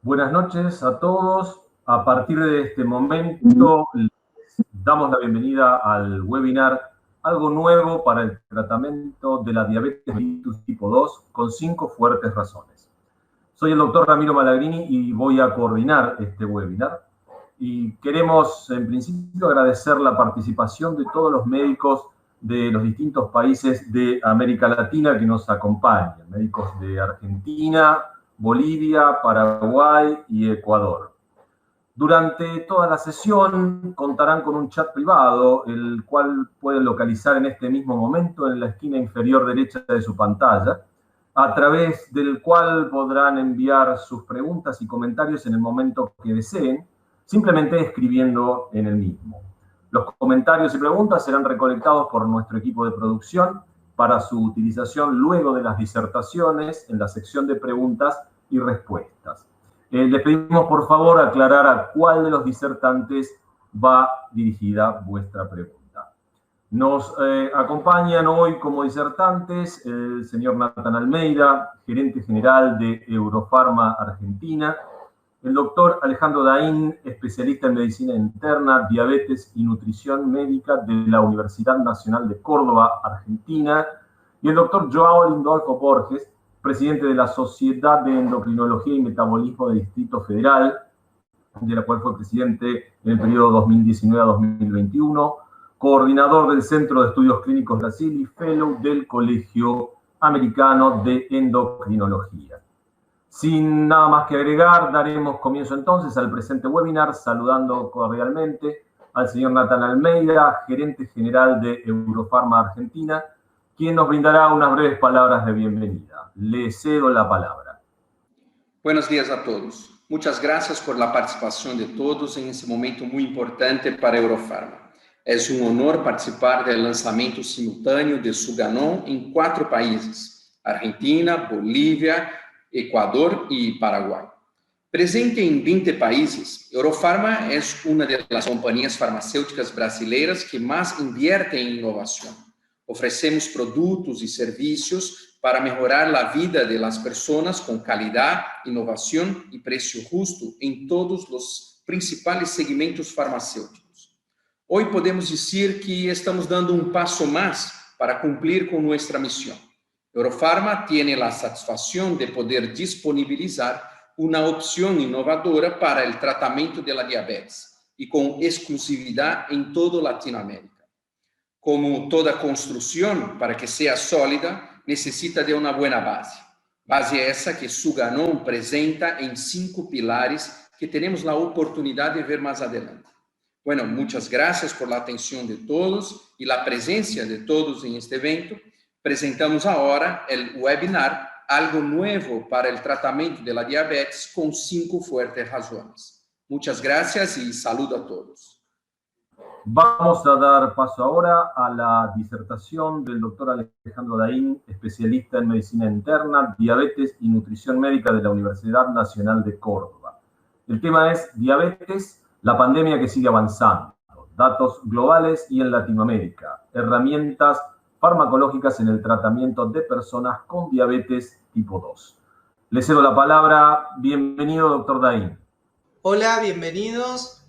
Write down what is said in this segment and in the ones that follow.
Buenas noches a todos. A partir de este momento les damos la bienvenida al webinar Algo nuevo para el tratamiento de la diabetes mellitus tipo 2 con 5 fuertes razones. Soy el doctor Ramiro Malagrini y voy a coordinar este webinar. Y queremos, en principio, agradecer la participación de todos los médicos de los distintos países de América Latina que nos acompañan, médicos de Argentina, Bolivia, Paraguay y Ecuador. Durante toda la sesión contarán con un chat privado, el cual pueden localizar en este mismo momento en la esquina inferior derecha de su pantalla, a través del cual podrán enviar sus preguntas y comentarios en el momento que deseen, simplemente escribiendo en el mismo. Los comentarios y preguntas serán recolectados por nuestro equipo de producción para su utilización luego de las disertaciones en la sección de preguntas y respuestas. Les pedimos, por favor, aclarar a cuál de los disertantes va dirigida vuestra pregunta. Nos acompañan hoy como disertantes el señor Nathan Almeida, gerente general de Eurofarma Argentina, el doctor Alejandro Daín, especialista en medicina interna, diabetes y nutrición médica de la Universidad Nacional de Córdoba, Argentina, y el doctor Joao Lindolfo Borges, presidente de la Sociedad de Endocrinología y Metabolismo del Distrito Federal, de la cual fue presidente en el periodo 2019 a 2021, coordinador del Centro de Estudios Clínicos Brasil y fellow del Colegio Americano de Endocrinología. Sin nada más que agregar, daremos comienzo entonces al presente webinar, saludando cordialmente al señor Nathan Almeida, gerente general de Eurofarma Argentina, quien nos brindará unas breves palabras de bienvenida. Le cedo la palabra. Buenos días a todos. Muchas gracias por la participación de todos en este momento muy importante para Eurofarma. Es un honor participar del lanzamiento simultáneo de Suganon en 4 países: Argentina, Bolivia, Ecuador y Paraguay. Presente en 20 países, Eurofarma es una de las compañías farmacéuticas brasileiras que más invierte en innovación. Ofrecemos productos y servicios para mejorar la vida de las personas con calidad, innovación y precio justo en todos los principales segmentos farmacéuticos. Hoy podemos decir que estamos dando un paso más para cumplir con nuestra misión. Eurofarma tiene la satisfacción de poder disponibilizar una opción innovadora para el tratamiento de la diabetes y con exclusividad en toda Latinoamérica. Como toda construcción, para que sea sólida, necesita de una buena base. Base esa que Suganon presenta en 5 pilares que tenemos la oportunidad de ver más adelante. Bueno, muchas gracias por la atención de todos y la presencia de todos en este evento. Presentamos ahora el webinar Algo nuevo para el tratamiento de la diabetes con 5 fuertes razones. Muchas gracias y saludo a todos. Vamos a dar paso ahora a la disertación del doctor Alejandro Daín, especialista en medicina interna, diabetes y nutrición médica de la Universidad Nacional de Córdoba. El tema es diabetes, la pandemia que sigue avanzando, datos globales y en Latinoamérica, herramientas farmacológicas en el tratamiento de personas con diabetes tipo 2. Le cedo la palabra. Bienvenido, doctor Daín. Hola, bienvenidos.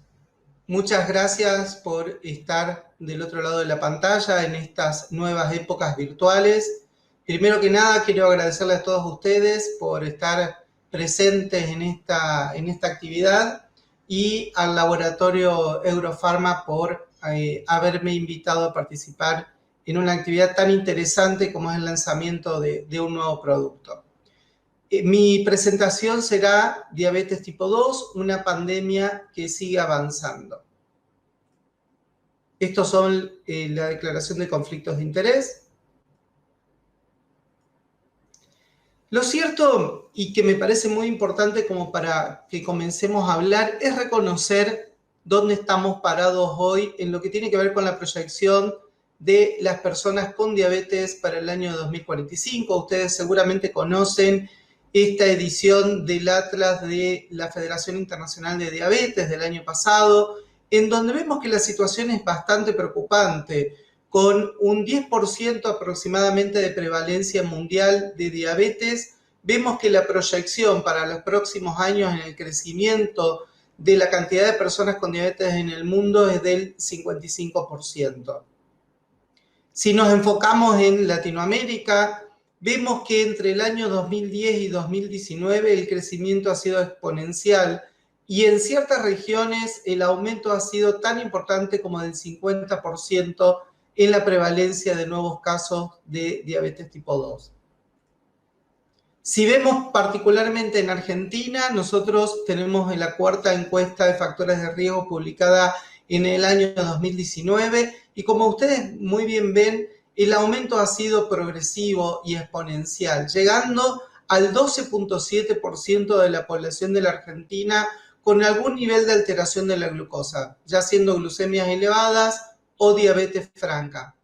Muchas gracias por estar del otro lado de la pantalla en estas nuevas épocas virtuales. Primero que nada, quiero agradecerles a todos ustedes por estar presentes en esta actividad y al laboratorio Eurofarma por haberme invitado a participar en una actividad tan interesante como es el lanzamiento de un nuevo producto. Mi presentación será diabetes tipo 2, una pandemia que sigue avanzando. Estos son la declaración de conflictos de interés. Lo cierto, y que me parece muy importante como para que comencemos a hablar, es reconocer dónde estamos parados hoy en lo que tiene que ver con la proyección de las personas con diabetes para el año 2045. Ustedes seguramente conocen esta edición del Atlas de la Federación Internacional de Diabetes del año pasado, en donde vemos que la situación es bastante preocupante, con un 10% aproximadamente de prevalencia mundial de diabetes, vemos que la proyección para los próximos años en el crecimiento de la cantidad de personas con diabetes en el mundo es del 55%. Si nos enfocamos en Latinoamérica, vemos que entre el año 2010 y 2019 el crecimiento ha sido exponencial y en ciertas regiones el aumento ha sido tan importante como del 50% en la prevalencia de nuevos casos de diabetes tipo 2. Si vemos particularmente en Argentina, nosotros tenemos en la cuarta encuesta de factores de riesgo publicada en el año 2019 y como ustedes muy bien ven, el aumento ha sido progresivo y exponencial, llegando al 12.7% de la población de la Argentina con algún nivel de alteración de la glucosa, ya siendo glucemias elevadas o diabetes franca.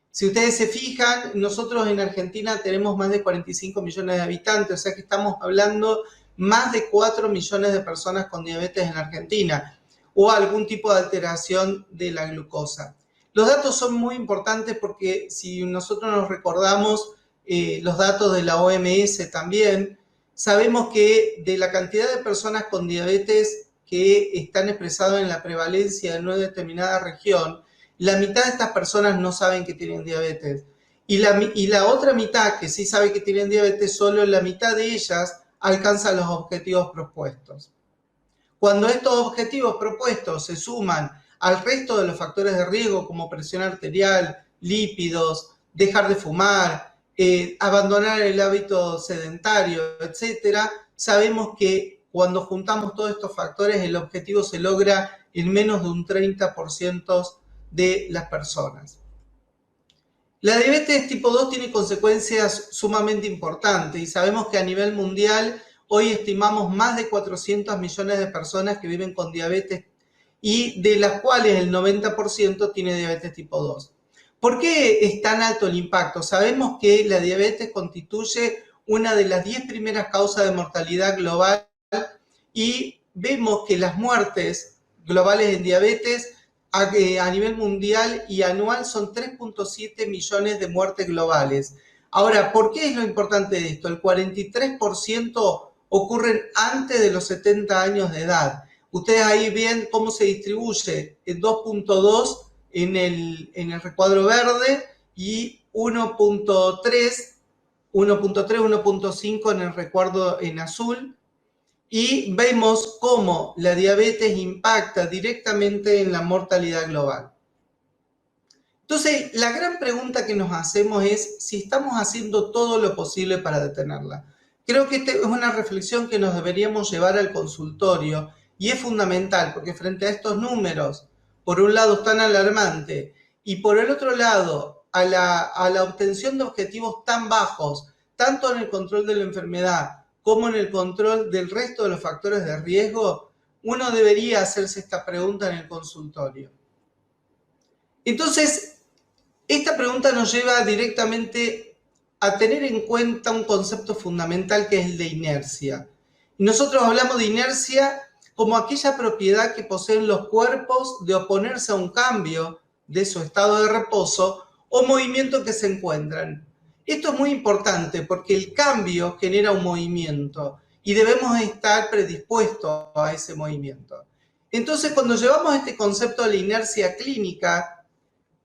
Si ustedes se fijan, nosotros en Argentina tenemos más de 45 millones de habitantes, o sea que estamos hablando más de 4 millones de personas con diabetes en Argentina o algún tipo de alteración de la glucosa. Los datos son muy importantes porque si nosotros nos recordamos los datos de la OMS también, sabemos que de la cantidad de personas con diabetes que están expresados en la prevalencia de una determinada región, la mitad de estas personas no saben que tienen diabetes. Y la otra mitad que sí sabe que tienen diabetes, solo la mitad de ellas alcanza los objetivos propuestos. Cuando estos objetivos propuestos se suman al resto de los factores de riesgo como presión arterial, lípidos, dejar de fumar, abandonar el hábito sedentario, etcétera, sabemos que cuando juntamos todos estos factores el objetivo se logra en menos de un 30% de las personas. La diabetes tipo 2 tiene consecuencias sumamente importantes y sabemos que a nivel mundial hoy estimamos más de 400 millones de personas que viven con diabetes y de las cuales el 90% tiene diabetes tipo 2. ¿Por qué es tan alto el impacto? Sabemos que la diabetes constituye una de las 10 primeras causas de mortalidad global y vemos que las muertes globales en diabetes a nivel mundial y anual son 3.7 millones de muertes globales. Ahora, ¿por qué es lo importante de esto? El 43% ocurren antes de los 70 años de edad. Ustedes ahí ven cómo se distribuye el 2.2 en el recuadro verde y 1.3, 1.5 en el recuadro en azul. Y vemos cómo la diabetes impacta directamente en la mortalidad global. Entonces, la gran pregunta que nos hacemos es si estamos haciendo todo lo posible para detenerla. Creo que esta es una reflexión que nos deberíamos llevar al consultorio y es fundamental porque frente a estos números, por un lado tan alarmantes y por el otro lado a la obtención de objetivos tan bajos, tanto en el control de la enfermedad como en el control del resto de los factores de riesgo, uno debería hacerse esta pregunta en el consultorio. Entonces, esta pregunta nos lleva directamente a tener en cuenta un concepto fundamental que es el de inercia. Y nosotros hablamos de inercia como aquella propiedad que poseen los cuerpos de oponerse a un cambio de su estado de reposo o movimiento que se encuentran. Esto es muy importante porque el cambio genera un movimiento y debemos estar predispuestos a ese movimiento. Entonces, cuando llevamos este concepto de la inercia clínica,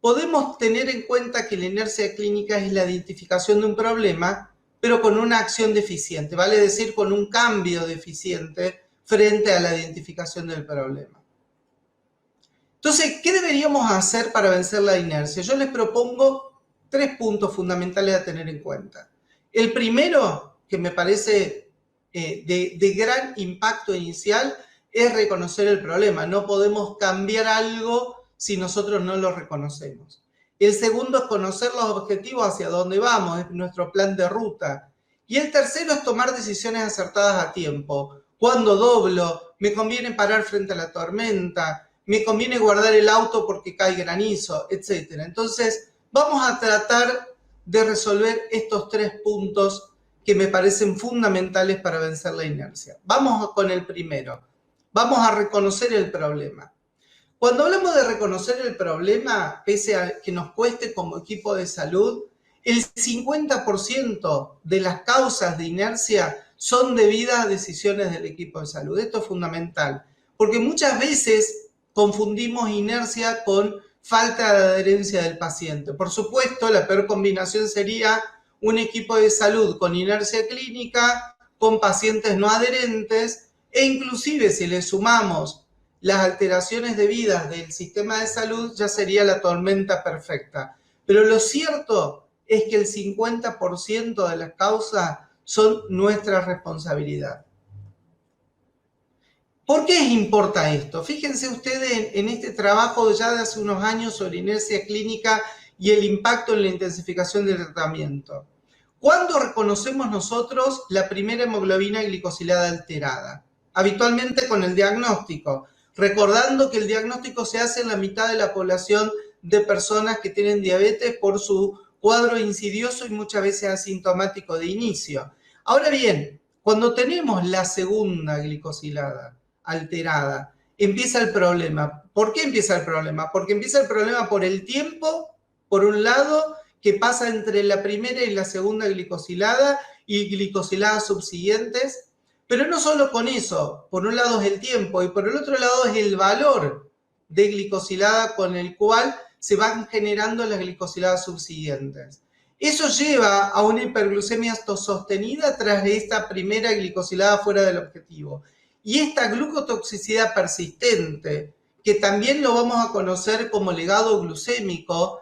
podemos tener en cuenta que la inercia clínica es la identificación de un problema, pero con una acción deficiente, vale decir, con un cambio deficiente frente a la identificación del problema. Entonces, ¿qué deberíamos hacer para vencer la inercia? Yo les propongo 3 puntos fundamentales a tener en cuenta. El primero, que me parece de gran impacto inicial, es reconocer el problema. No podemos cambiar algo si nosotros no lo reconocemos. El segundo es conocer los objetivos hacia dónde vamos, es nuestro plan de ruta. Y el tercero es tomar decisiones acertadas a tiempo. ¿Cuándo doblo? ¿Me conviene parar frente a la tormenta? ¿Me conviene guardar el auto porque cae granizo? Etcétera. Entonces, vamos a tratar de resolver estos 3 puntos que me parecen fundamentales para vencer la inercia. Vamos con el primero. Vamos a reconocer el problema. Cuando hablamos de reconocer el problema, pese a que nos cueste como equipo de salud, el 50% de las causas de inercia son debidas a decisiones del equipo de salud. Esto es fundamental, porque muchas veces confundimos inercia con falta de adherencia del paciente. Por supuesto, la peor combinación sería un equipo de salud con inercia clínica, con pacientes no adherentes, e inclusive si le sumamos las alteraciones debidas del sistema de salud, ya sería la tormenta perfecta. Pero lo cierto es que el 50% de las causas son nuestra responsabilidad. ¿Por qué importa esto? Fíjense ustedes en este trabajo ya de hace unos años sobre inercia clínica y el impacto en la intensificación del tratamiento. ¿Cuándo reconocemos nosotros la primera hemoglobina glicosilada alterada? Habitualmente con el diagnóstico, recordando que el diagnóstico se hace en la mitad de la población de personas que tienen diabetes por su cuadro insidioso y muchas veces asintomático de inicio. Ahora bien, cuando tenemos la segunda glicosilada alterada, empieza el problema. ¿Por qué empieza el problema? Porque empieza el problema por el tiempo, por un lado, que pasa entre la primera y la segunda glicosilada y glicosiladas subsiguientes. Pero no solo con eso, por un lado es el tiempo y por el otro lado es el valor de glicosilada con el cual se van generando las glicosiladas subsiguientes. Eso lleva a una hiperglucemia sostenida tras de esta primera glicosilada fuera del objetivo. Y esta glucotoxicidad persistente, que también lo vamos a conocer como legado glucémico,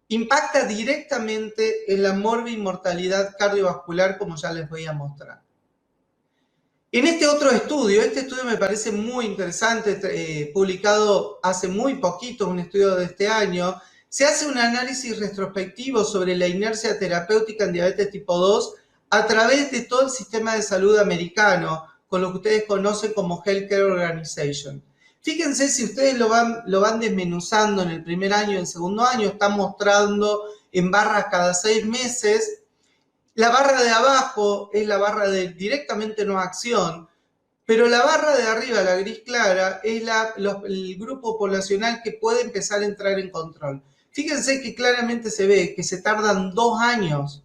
impacta directamente en la morbimortalidad cardiovascular, como ya les voy a mostrar. En este otro estudio, este estudio me parece muy interesante, publicado hace muy poquito, un estudio de este año, se hace un análisis retrospectivo sobre la inercia terapéutica en diabetes tipo 2 a través de todo el sistema de salud americano, con lo que ustedes conocen como Healthcare Organization. Fíjense si ustedes lo van desmenuzando en el primer año y en el segundo año, están mostrando en barras cada 6 meses. La barra de abajo es la barra de directamente no acción, pero la barra de arriba, la gris clara, es el grupo poblacional que puede empezar a entrar en control. Fíjense que claramente se ve que se tardan 2 años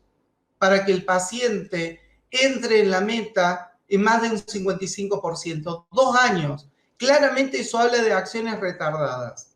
para que el paciente entre en la meta en más de un 55%. 2 años. Claramente eso habla de acciones retardadas.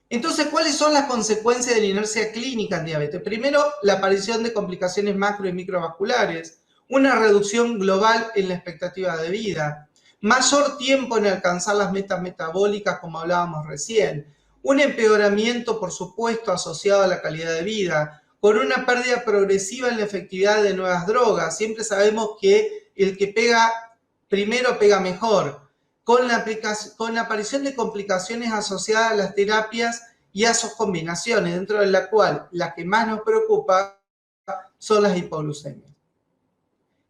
Entonces, ¿cuáles son las consecuencias de la inercia clínica en diabetes? Primero, la aparición de complicaciones macro y microvasculares, una reducción global en la expectativa de vida, mayor tiempo en alcanzar las metas metabólicas, como hablábamos recién, un empeoramiento, por supuesto, asociado a la calidad de vida, con una pérdida progresiva en la efectividad de nuevas drogas. Siempre sabemos que el que pega primero pega mejor. Con la aparición de complicaciones asociadas a las terapias y a sus combinaciones, dentro de la cual la que más nos preocupa son las hipoglucemias.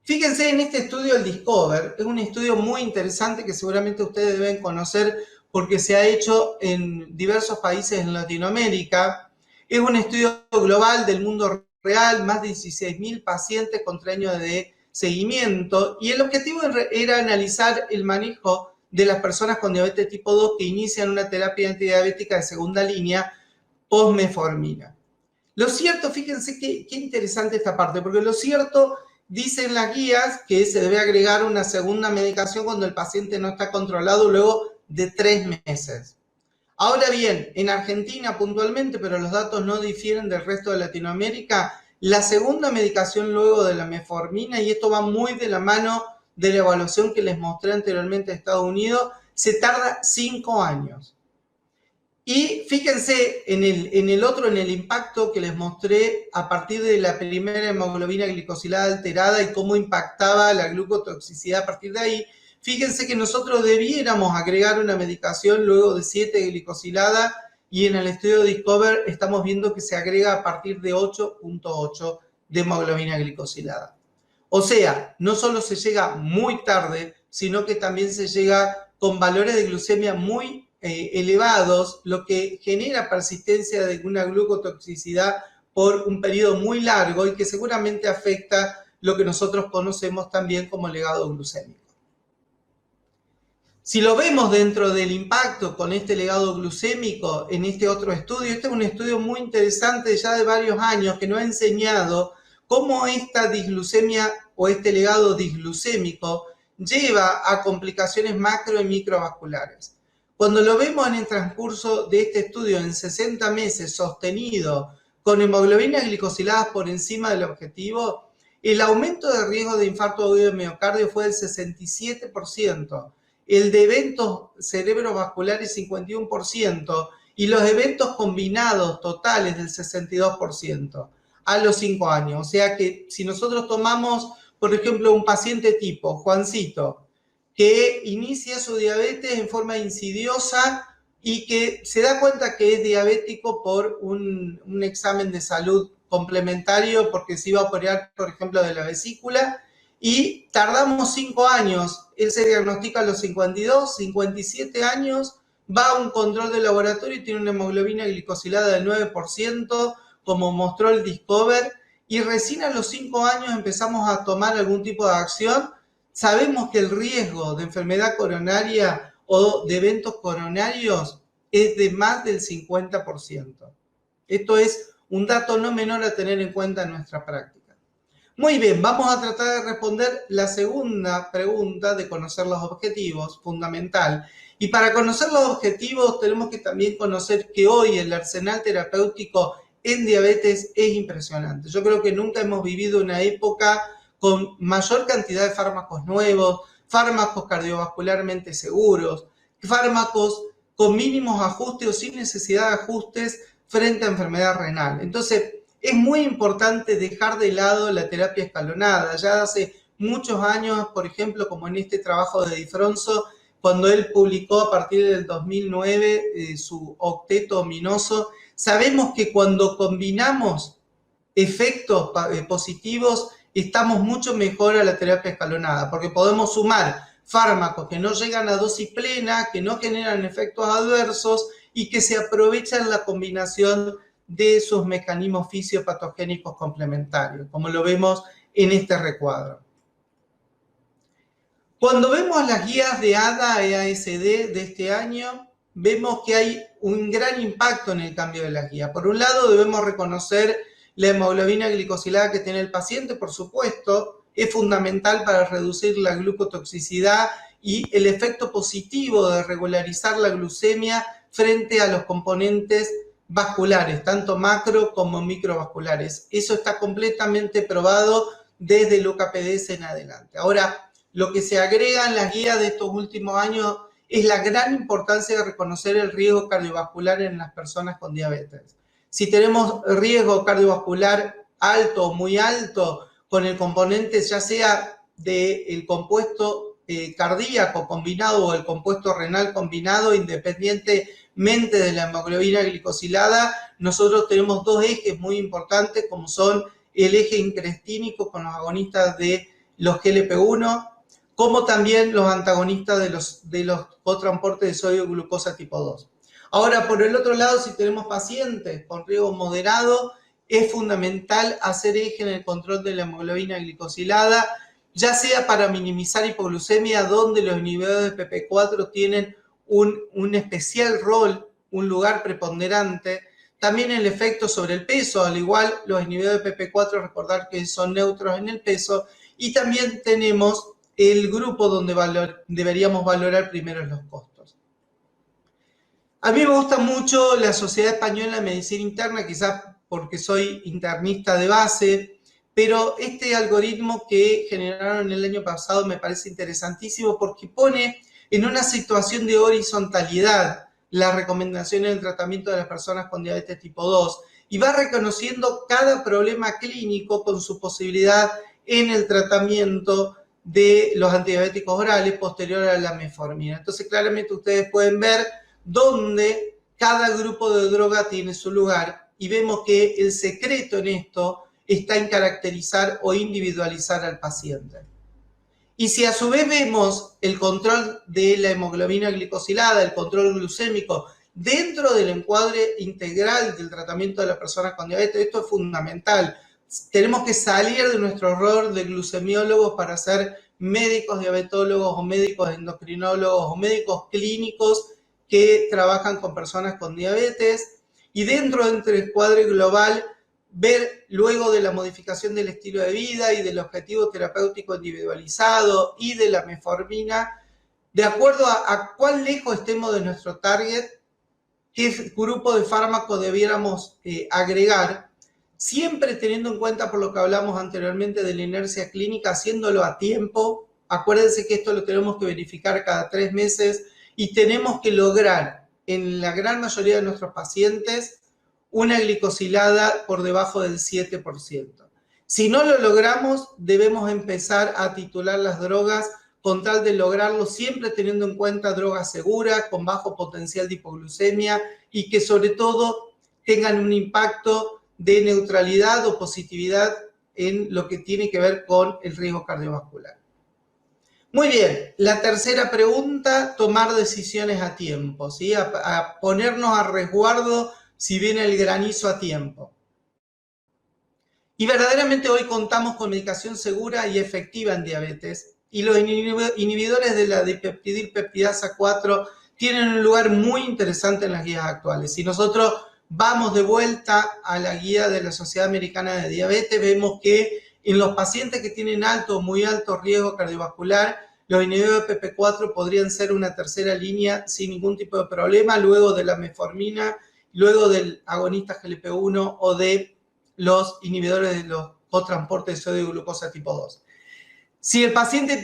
Fíjense en este estudio, el Discover, es un estudio muy interesante que seguramente ustedes deben conocer porque se ha hecho en diversos países en Latinoamérica. Es un estudio global del mundo real, más de 16.000 pacientes con 3 años de seguimiento, y el objetivo era analizar el manejo de las personas con diabetes tipo 2 que inician una terapia antidiabética de segunda línea post-metformina. Lo cierto, fíjense qué interesante esta parte, porque lo cierto, dicen las guías, que se debe agregar una segunda medicación cuando el paciente no está controlado luego de 3 meses. Ahora bien, en Argentina puntualmente, pero los datos no difieren del resto de Latinoamérica, la segunda medicación luego de la metformina, y esto va muy de la mano de la evaluación que les mostré anteriormente de Estados Unidos, se tarda 5 años. Y fíjense en el impacto que les mostré a partir de la primera hemoglobina glicosilada alterada y cómo impactaba la glucotoxicidad a partir de ahí. Fíjense que nosotros debiéramos agregar una medicación luego de 7 glicosilada, y en el estudio Discover estamos viendo que se agrega a partir de 8.8 de hemoglobina glicosilada. O sea, no solo se llega muy tarde, sino que también se llega con valores de glucemia muy elevados, lo que genera persistencia de una glucotoxicidad por un periodo muy largo y que seguramente afecta lo que nosotros conocemos también como legado glucémico. Si lo vemos dentro del impacto con este legado glucémico en este otro estudio, este es un estudio muy interesante ya de varios años que nos ha enseñado cómo esta disglucemia o este legado disglucémico lleva a complicaciones macro y microvasculares. Cuando lo vemos en el transcurso de este estudio en 60 meses sostenido con hemoglobinas glicosiladas por encima del objetivo, el aumento de riesgo de infarto agudo de miocardio fue del 67%, el de eventos cerebrovasculares 51% y los eventos combinados totales del 62% a los 5 años. O sea que si nosotros tomamos, por ejemplo, un paciente tipo Juancito, que inicia su diabetes en forma insidiosa y que se da cuenta que es diabético por un examen de salud complementario porque se iba a operar, por ejemplo, de la vesícula, y tardamos 5 años. Él se diagnostica a los 52, 57 años, va a un control de laboratorio y tiene una hemoglobina glicosilada del 9%, como mostró el Discover, y recién a los 5 años empezamos a tomar algún tipo de acción. Sabemos que el riesgo de enfermedad coronaria o de eventos coronarios es de más del 50%. Esto es un dato no menor a tener en cuenta en nuestra práctica. Muy bien, vamos a tratar de responder la segunda pregunta de conocer los objetivos, fundamental. Y para conocer los objetivos tenemos que también conocer que hoy el arsenal terapéutico en diabetes es impresionante. Yo creo que nunca hemos vivido una época con mayor cantidad de fármacos nuevos, fármacos cardiovascularmente seguros, fármacos con mínimos ajustes o sin necesidad de ajustes frente a enfermedad renal. Entonces, es muy importante dejar de lado la terapia escalonada. Ya hace muchos años, por ejemplo, como en este trabajo de Di Fronzo, cuando él publicó a partir del 2009 su octeto ominoso, sabemos que cuando combinamos efectos positivos, estamos mucho mejor a la terapia escalonada, porque podemos sumar fármacos que no llegan a dosis plena, que no generan efectos adversos y que se aprovechan la combinación de sus mecanismos fisiopatogénicos complementarios, como lo vemos en este recuadro. Cuando vemos las guías de ADA-EASD de este año, vemos que hay un gran impacto en el cambio de las guías. Por un lado, debemos reconocer la hemoglobina glicosilada que tiene el paciente, por supuesto, es fundamental para reducir la glucotoxicidad y el efecto positivo de regularizar la glucemia frente a los componentes vasculares, tanto macro como microvasculares. Eso está completamente probado desde el UKPDS en adelante. Ahora, lo que se agrega en las guías de estos últimos años es la gran importancia de reconocer el riesgo cardiovascular en las personas con diabetes. Si tenemos riesgo cardiovascular alto o muy alto con el componente ya sea del compuesto cardíaco combinado o el compuesto renal combinado, independientemente de la hemoglobina glicosilada, nosotros tenemos dos ejes muy importantes como son el eje increstínico con los agonistas de los GLP-1, como también los antagonistas de los cotransportes de sodio glucosa tipo 2. Ahora, por el otro lado, si tenemos pacientes con riesgo moderado, es fundamental hacer eje en el control de la hemoglobina glicosilada, ya sea para minimizar hipoglucemia, donde los inhibidores de PP4 tienen un especial rol, un lugar preponderante. También el efecto sobre el peso, al igual los inhibidores de PP4, recordar que son neutros en el peso. Y también tenemos el grupo donde deberíamos valorar primero los costos. A mí me gusta mucho la Sociedad Española de Medicina Interna, quizás porque soy internista de base, pero este algoritmo que generaron el año pasado me parece interesantísimo porque pone en una situación de horizontalidad las recomendaciones del tratamiento de las personas con diabetes tipo 2 y va reconociendo cada problema clínico con su posibilidad en el tratamiento de los antidiabéticos orales posterior a la metformina. Entonces, claramente ustedes pueden ver dónde cada grupo de droga tiene su lugar y vemos que el secreto en esto está en caracterizar o individualizar al paciente. Y si a su vez vemos el control de la hemoglobina glicosilada, el control glucémico, dentro del encuadre integral del tratamiento de las personas con diabetes, esto es fundamental. Tenemos que salir de nuestro rol de glucemiólogos para ser médicos diabetólogos o médicos endocrinólogos o médicos clínicos que trabajan con personas con diabetes. Y dentro del cuadro global, ver luego de la modificación del estilo de vida y del objetivo terapéutico individualizado y de la metformina, de acuerdo a cuán lejos estemos de nuestro target, qué grupo de fármaco debiéramos agregar, siempre teniendo en cuenta por lo que hablamos anteriormente de la inercia clínica, haciéndolo a tiempo. Acuérdense que esto lo tenemos que verificar cada 3 meses y tenemos que lograr en la gran mayoría de nuestros pacientes una glicosilada por debajo del 7%. Si no lo logramos, debemos empezar a titular las drogas con tal de lograrlo, siempre teniendo en cuenta drogas seguras, con bajo potencial de hipoglucemia y que sobre todo tengan un impacto de neutralidad o positividad en lo que tiene que ver con el riesgo cardiovascular. Muy bien, la tercera pregunta, tomar decisiones a tiempo, ¿sí? A ponernos a resguardo si viene el granizo a tiempo. Y verdaderamente hoy contamos con medicación segura y efectiva en diabetes, y los inhibidores de la dipeptidilpeptidasa 4 tienen un lugar muy interesante en las guías actuales. Si nosotros vamos de vuelta a la guía de la Sociedad Americana de Diabetes, vemos que en los pacientes que tienen alto o muy alto riesgo cardiovascular, los inhibidores de PP4 podrían ser una tercera línea sin ningún tipo de problema, luego de la metformina, luego del agonista GLP-1 o de los inhibidores de los cotransportes de sodio y glucosa tipo 2. Si el paciente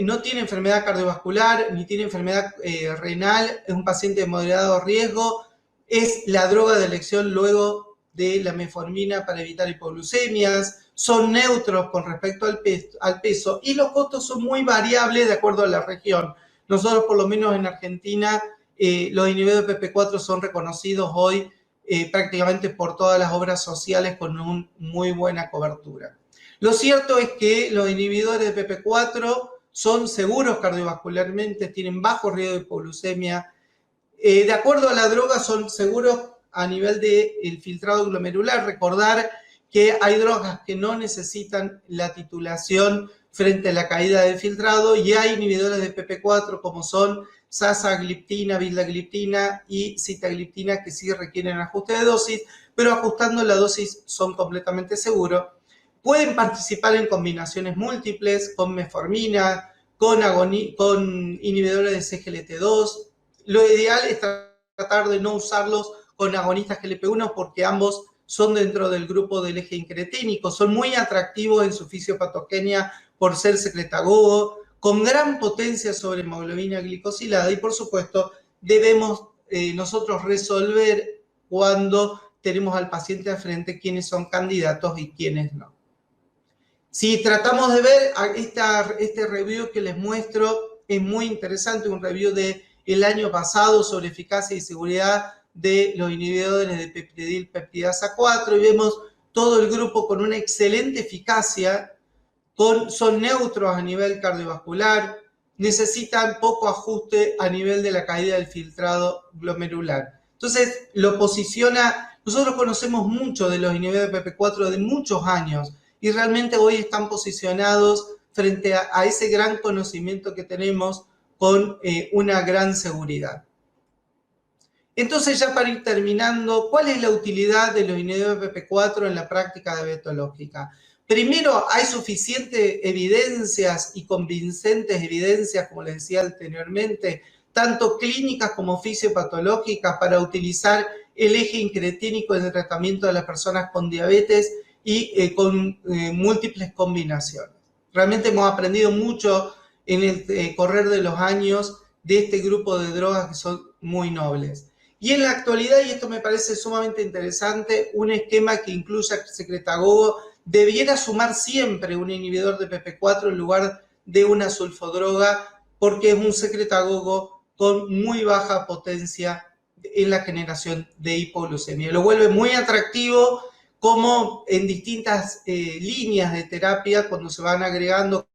no tiene enfermedad cardiovascular ni tiene enfermedad renal, es un paciente de moderado riesgo, es la droga de elección luego de la metformina para evitar hipoglucemias, son neutros con respecto al peso y los costos son muy variables de acuerdo a la región. Nosotros, por lo menos en Argentina, los inhibidores de PP4 son reconocidos hoy prácticamente por todas las obras sociales con una muy buena cobertura. Lo cierto es que los inhibidores de PP4 son seguros cardiovascularmente, tienen bajo riesgo de hipoglucemia. De acuerdo a la droga, son seguros a nivel del filtrado glomerular. Recordar que hay drogas que no necesitan la titulación frente a la caída del filtrado y hay inhibidores de PP4 como son sasagliptina, vildagliptina y sitagliptina que sí requieren ajuste de dosis, pero ajustando la dosis son completamente seguros. Pueden participar en combinaciones múltiples con metformina, con inhibidores de CGLT2. Lo ideal es tratar de no usarlos con agonistas GLP-1 porque ambos son dentro del grupo del eje incretínico. Son muy atractivos en su fisiopatogenia por ser secretagogo, con gran potencia sobre hemoglobina glicosilada y, por supuesto, debemos nosotros resolver cuando tenemos al paciente al frente quiénes son candidatos y quiénes no. Si tratamos de ver este review que les muestro, es muy interesante, un review del año pasado sobre eficacia y seguridad de los inhibidores de peptidilpeptidasa 4 y vemos todo el grupo con una excelente eficacia, son neutros a nivel cardiovascular, necesitan poco ajuste a nivel de la caída del filtrado glomerular. Entonces, lo posiciona, nosotros conocemos mucho de los inhibidores de PP4 de muchos años y realmente hoy están posicionados frente a ese gran conocimiento que tenemos con una gran seguridad. Entonces, ya para ir terminando, ¿cuál es la utilidad de los inhibidores de PP4 en la práctica diabetológica? Primero, hay suficientes evidencias y convincentes evidencias, como les decía anteriormente, tanto clínicas como fisiopatológicas, para utilizar el eje incretínico en el tratamiento de las personas con diabetes y con múltiples combinaciones. Realmente hemos aprendido mucho en el correr de los años de este grupo de drogas que son muy nobles. Y en la actualidad, y esto me parece sumamente interesante, un esquema que incluya secretagogo debiera sumar siempre un inhibidor de PP4 en lugar de una sulfodroga, porque es un secretagogo con muy baja potencia en la generación de hipoglucemia. Lo vuelve muy atractivo, como en distintas líneas de terapia, cuando se van agregando,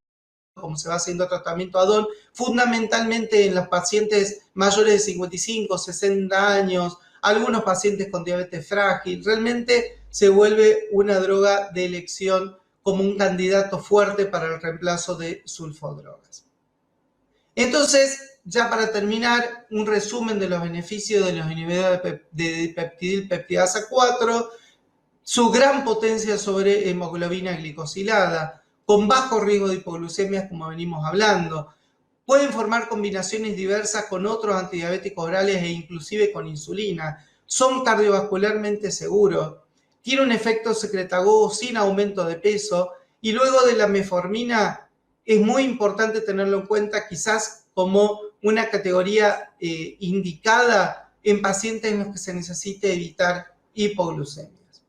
como se va haciendo tratamiento add-on, fundamentalmente en los pacientes mayores de 55, 60 años, algunos pacientes con diabetes frágil. Realmente se vuelve una droga de elección como un candidato fuerte para el reemplazo de sulfodrogas. Entonces, ya para terminar, un resumen de los beneficios de los inhibidores de dipeptidil peptidasa 4, su gran potencia sobre hemoglobina glicosilada, con bajo riesgo de hipoglucemias, como venimos hablando. Pueden formar combinaciones diversas con otros antidiabéticos orales e inclusive con insulina. Son cardiovascularmente seguros. Tiene un efecto secretagogo sin aumento de peso. Y luego de la metformina, es muy importante tenerlo en cuenta quizás como una categoría indicada en pacientes en los que se necesite evitar hipoglucemias.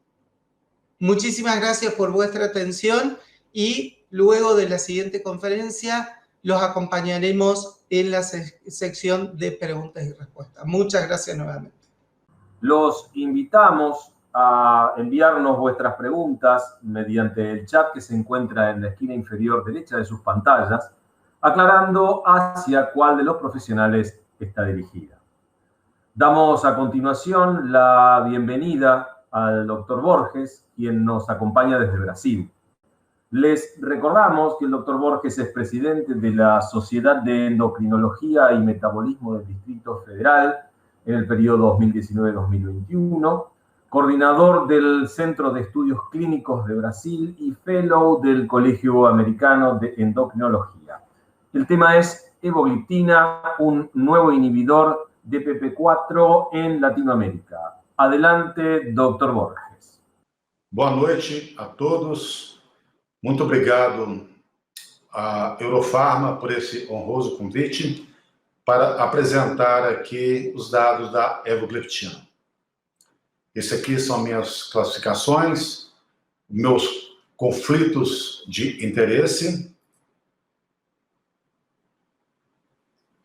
Muchísimas gracias por vuestra atención y luego de la siguiente conferencia los acompañaremos en la sección de preguntas y respuestas. Muchas gracias nuevamente. Los invitamos a enviarnos vuestras preguntas mediante el chat que se encuentra en la esquina inferior derecha de sus pantallas, aclarando hacia cuál de los profesionales está dirigida. Damos a continuación la bienvenida al doctor Borges, quien nos acompaña desde Brasil. Les recordamos que el doctor Borges es presidente de la Sociedad de Endocrinología y Metabolismo del Distrito Federal en el periodo 2019-2021, coordinador del Centro de Estudios Clínicos de Brasil y fellow del Colegio Americano de Endocrinología. El tema es evogliptina, un nuevo inhibidor de DPP4 en Latinoamérica. Adelante, doctor Borges. Boa noite a todos. Muito obrigado a Eurofarma por esse honroso convite para apresentar aqui os dados da evogliptina. Esse aqui são minhas classificações, meus conflitos de interesse.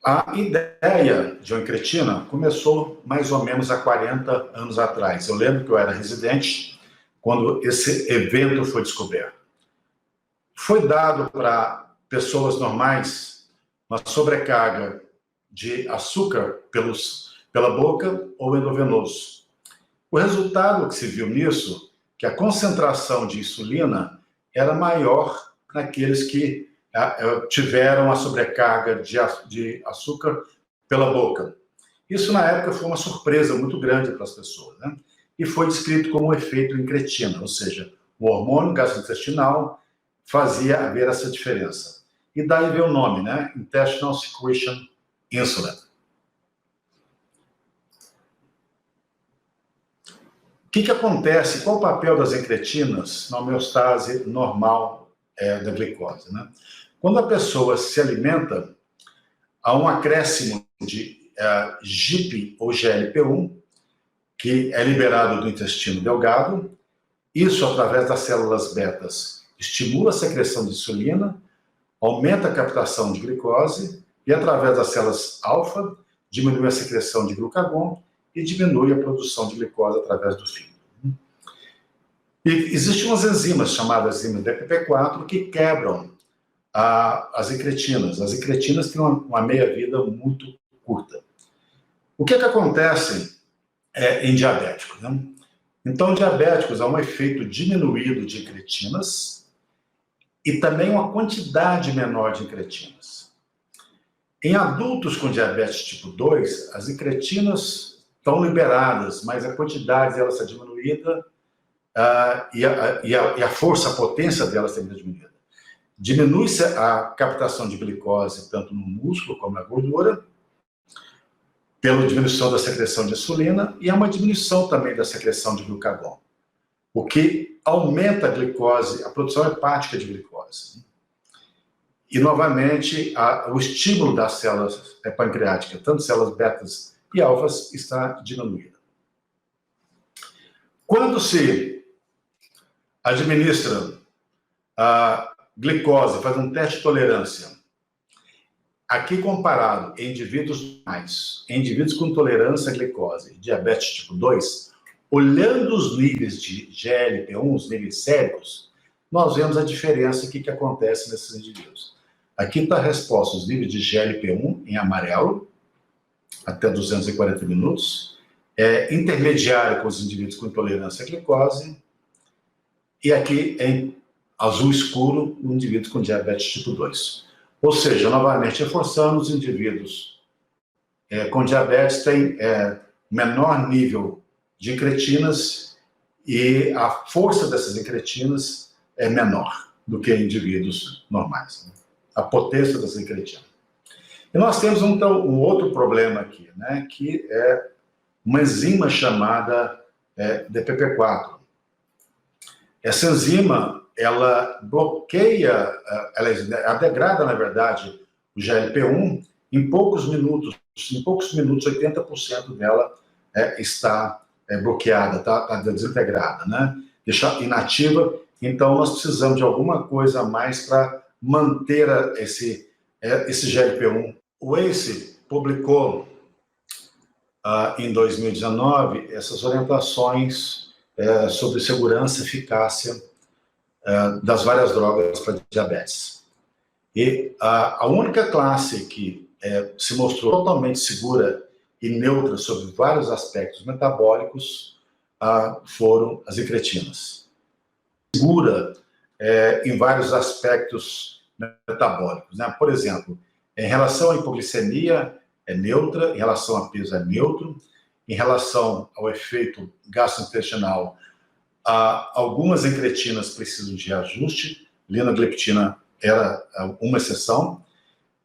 A ideia de incretina começou mais ou menos há 40 anos atrás. Eu lembro que eu era residente quando esse evento foi descoberto. Foi dado para pessoas normais uma sobrecarga de açúcar pela boca ou endovenoso. O resultado que se viu nisso, que a concentração de insulina era maior naqueles que tiveram a sobrecarga de açúcar pela boca. Isso, na época, foi uma surpresa muito grande para as pessoas, né? E foi descrito como um efeito incretina, ou seja, o hormônio gastrointestinal fazia haver essa diferença. E daí veio o nome, né? Intestinal Secretion Insulin. O que acontece? Qual o papel das incretinas na homeostase normal da glicose, né? Quando a pessoa se alimenta, há um acréscimo de GIP ou GLP-1, que é liberado do intestino delgado. Isso, através das células betas, estimula a secreção de insulina, aumenta a captação de glicose e, através das células alfa, diminui a secreção de glucagon e diminui a produção de glicose através do fígado. E existem umas enzimas chamadas enzimas DPP4 que quebram as incretinas. As incretinas têm uma meia-vida muito curta. O que acontece em diabéticos, né? Então, diabéticos há um efeito diminuído de incretinas e também uma quantidade menor de incretinas. Em adultos com diabetes tipo 2, as incretinas estão liberadas, mas a quantidade delas é diminuída e a força, a potência delas também é diminuída. Diminui-se a captação de glicose tanto no músculo como na gordura, pela diminuição da secreção de insulina, e há uma diminuição também da secreção de glucagon, o que aumenta a glicose, a produção hepática de glicose. E, novamente, o estímulo das células pancreáticas, tanto células betas e alfas, está diminuído. Quando se administra a glicose, faz um teste de tolerância, aqui comparado em indivíduos com intolerância à glicose, diabetes tipo 2, olhando os níveis de GLP-1, os níveis séricos, nós vemos a diferença que acontece nesses indivíduos. Aqui está a resposta, os níveis de GLP-1 em amarelo, até 240 minutos, intermediário com os indivíduos com intolerância à glicose, e aqui em azul escuro no indivíduo com diabetes tipo 2. Ou seja, novamente reforçando, os indivíduos com diabetes têm menor nível de incretinas e a força dessas incretinas é menor do que indivíduos normais, né? A potência dessas incretinas. E nós temos então um outro problema aqui, né, que é uma enzima chamada DPP4. Essa enzima, ela bloqueia, ela degrada, na verdade, o GLP-1 em poucos minutos. Em poucos minutos, 80% dela está bloqueada, está desintegrada, né? Deixa inativa. Então, nós precisamos de alguma coisa a mais para manter esse GLP-1. O ACE publicou, em 2019, essas orientações sobre segurança e eficácia das várias drogas para diabetes. E a única classe que se mostrou totalmente segura e neutra sobre vários aspectos metabólicos foram as incretinas. Segura em vários aspectos metabólicos, né? Por exemplo, em relação à hipoglicemia, é neutra, em relação a peso é neutro, em relação ao efeito gastrointestinal, algumas incretinas precisam de reajuste, linagliptina era uma exceção.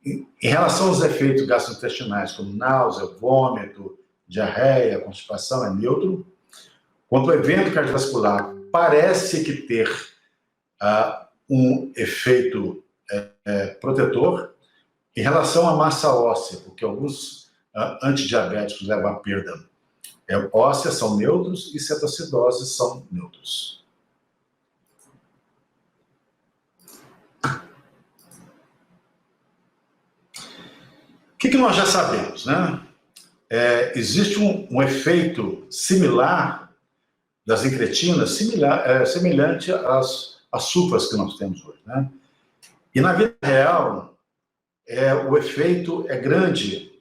Em relação aos efeitos gastrointestinais, como náusea, vômito, diarreia, constipação, é neutro. Quanto ao evento cardiovascular, parece que ter um efeito protetor. Em relação à massa óssea, porque alguns antidiabéticos levam à perda óssea, são neutros, e cetoacidose são neutros. O que nós já sabemos, né? Existe um efeito similar das incretinas, semelhante às sulfas que nós temos hoje, né? E na vida real, o efeito é grande,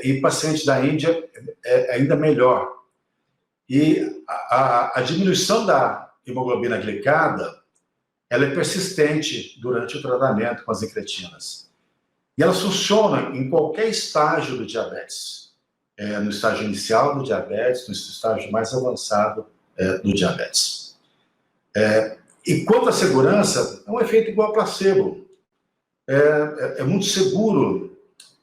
e pacientes da Índia é ainda melhor. E a diminuição da hemoglobina glicada, ela é persistente durante o tratamento com as incretinas. E elas funcionam em qualquer estágio do diabetes. No estágio inicial do diabetes, no estágio mais avançado do diabetes. E quanto à segurança, é um efeito igual a placebo. É muito seguro,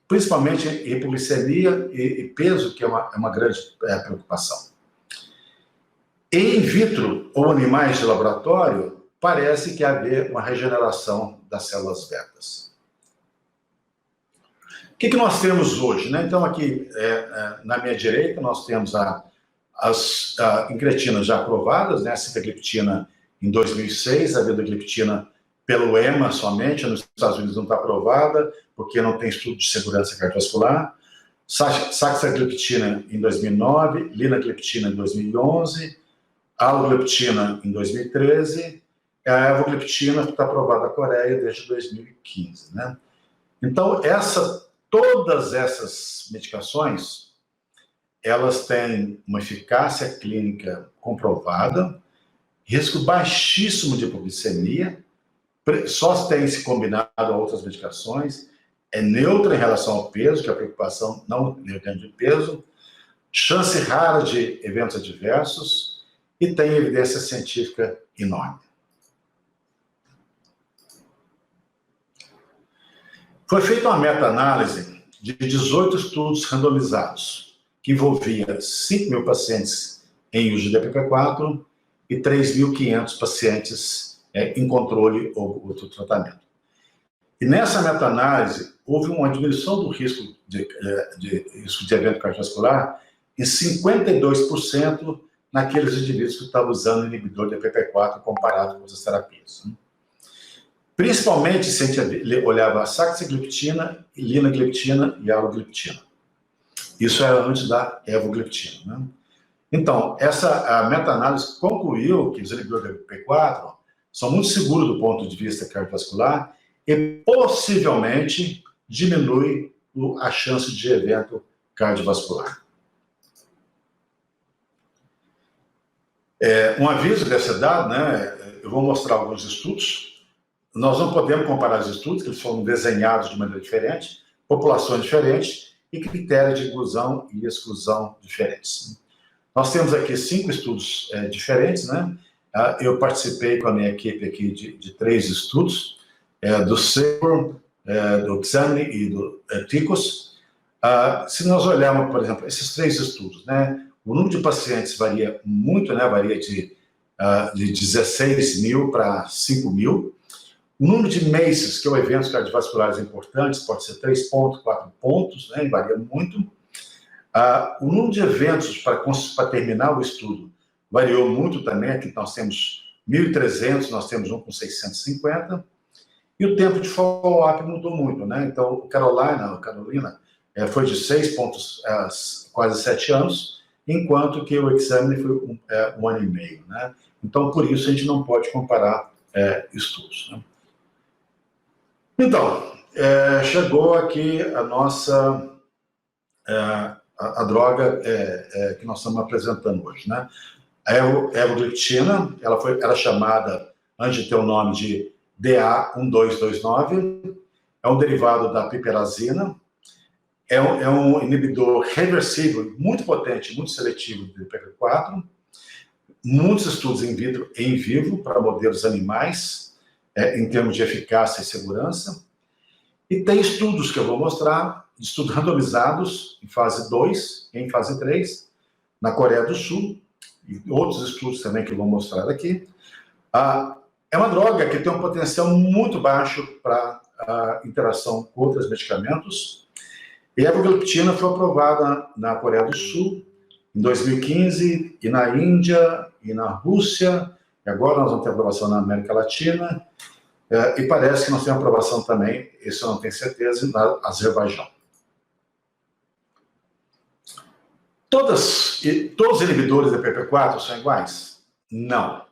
principalmente em hipoglicemia e peso, que é uma grande preocupação. Em vitro ou animais de laboratório, parece que haver uma regeneração das células betas. O que nós temos hoje, né? Então, aqui na minha direita, nós temos as incretinas já aprovadas, né? A sitagliptina em 2006, a vidagliptina pelo EMA somente, nos Estados Unidos não está aprovada, porque não tem estudo de segurança cardiovascular. Saxagliptina em 2009, linagliptina em 2011, alogliptina em 2013, a evogliptina está aprovada na Coreia desde 2015, né? Então, todas essas medicações, elas têm uma eficácia clínica comprovada, risco baixíssimo de hipoglicemia, só tem se combinado a outras medicações, é neutra em relação ao peso, que é a preocupação não é ganho de peso, chance rara de eventos adversos e tem evidência científica enorme. Foi feita uma meta-análise de 18 estudos randomizados, que envolvia 5.000 pacientes em uso de DPP4 e 3.500 pacientes em controle ou outro tratamento. E nessa meta-análise, houve uma diminuição do risco de evento cardiovascular em 52% naqueles indivíduos que estavam usando inibidor de DPP4 comparado com outras terapias. Principalmente se a gente olhava a saxagliptina, linagliptina e alogliptina. Isso era antes da evogliptina, né? Então, a meta-análise concluiu que os inibidores de DPP4 são muito seguros do ponto de vista cardiovascular e possivelmente diminui a chance de evento cardiovascular. Um aviso deve ser dado, né? Eu vou mostrar alguns estudos. Nós não podemos comparar os estudos, que eles foram desenhados de maneira diferente, populações diferentes e critérios de inclusão e exclusão diferentes. Nós temos aqui 5 estudos diferentes, né? Eu participei com a minha equipe aqui de 3 estudos, do SECUR, do Examine e do TICOS. Se nós olharmos, por exemplo, esses 3 estudos, né? O número de pacientes varia muito, né? Varia de 16 mil para 5 mil. O número de MACEs, que é o eventos cardiovasculares importantes, pode ser 3 pontos, 4 pontos, né? Varia muito. O número de eventos para terminar o estudo variou muito também. Aqui nós temos 1.300, nós temos um com 650. E o tempo de follow-up mudou muito, né? Então, Carolina foi de 6 pontos, quase 7 anos, enquanto que o Examine foi 1 ano e meio, né? Então, por isso, a gente não pode comparar estudos, né? Então, chegou aqui a nossa... a droga que nós estamos apresentando hoje, né? A evogliptina, ela era chamada, antes de ter o nome, de DA1229, é um derivado da piperazina, é um inibidor reversível, muito potente, muito seletivo do DPP4, muitos estudos in vitro e in vivo para modelos animais, em termos de eficácia e segurança, e tem estudos que eu vou mostrar, estudos randomizados em fase 2 e em fase 3, na Coreia do Sul, e outros estudos também que eu vou mostrar aqui. É uma droga que tem um potencial muito baixo para interação com outros medicamentos. E a evogliptina foi aprovada na Coreia do Sul em 2015, e na Índia, e na Rússia, e agora nós vamos ter aprovação na América Latina, e parece que nós temos aprovação também, isso eu não tenho certeza, na Azerbaijão. Todos os inibidores da PP4 são iguais? Não.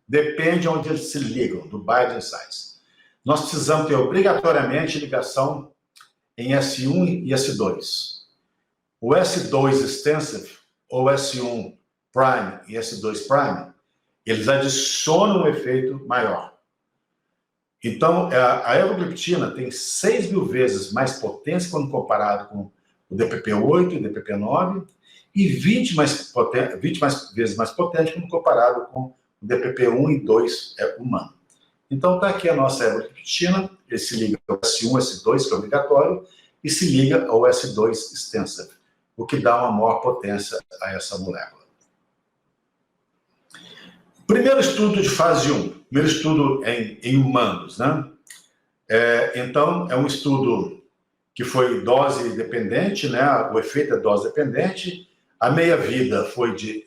Depende de onde eles se ligam, do binding sites. Nós precisamos ter obrigatoriamente ligação em S1 e S2. O S2 extensive, ou S1 prime e S2 prime, eles adicionam um efeito maior. Então, a evogliptina tem 6.000 vezes mais potência quando comparado com o DPP8 e o DPP9, e 20 vezes mais potente quando comparado com o DPP1 e 2 humano. Então, está aqui a nossa evogliptina, ele se liga ao S1, S2, que é obrigatório, e se liga ao S2 extensive, o que dá uma maior potência a essa molécula. Primeiro estudo de fase 1, primeiro estudo em humanos, né? Então, é um estudo que foi dose dependente, né? O efeito é dose dependente, a meia-vida foi de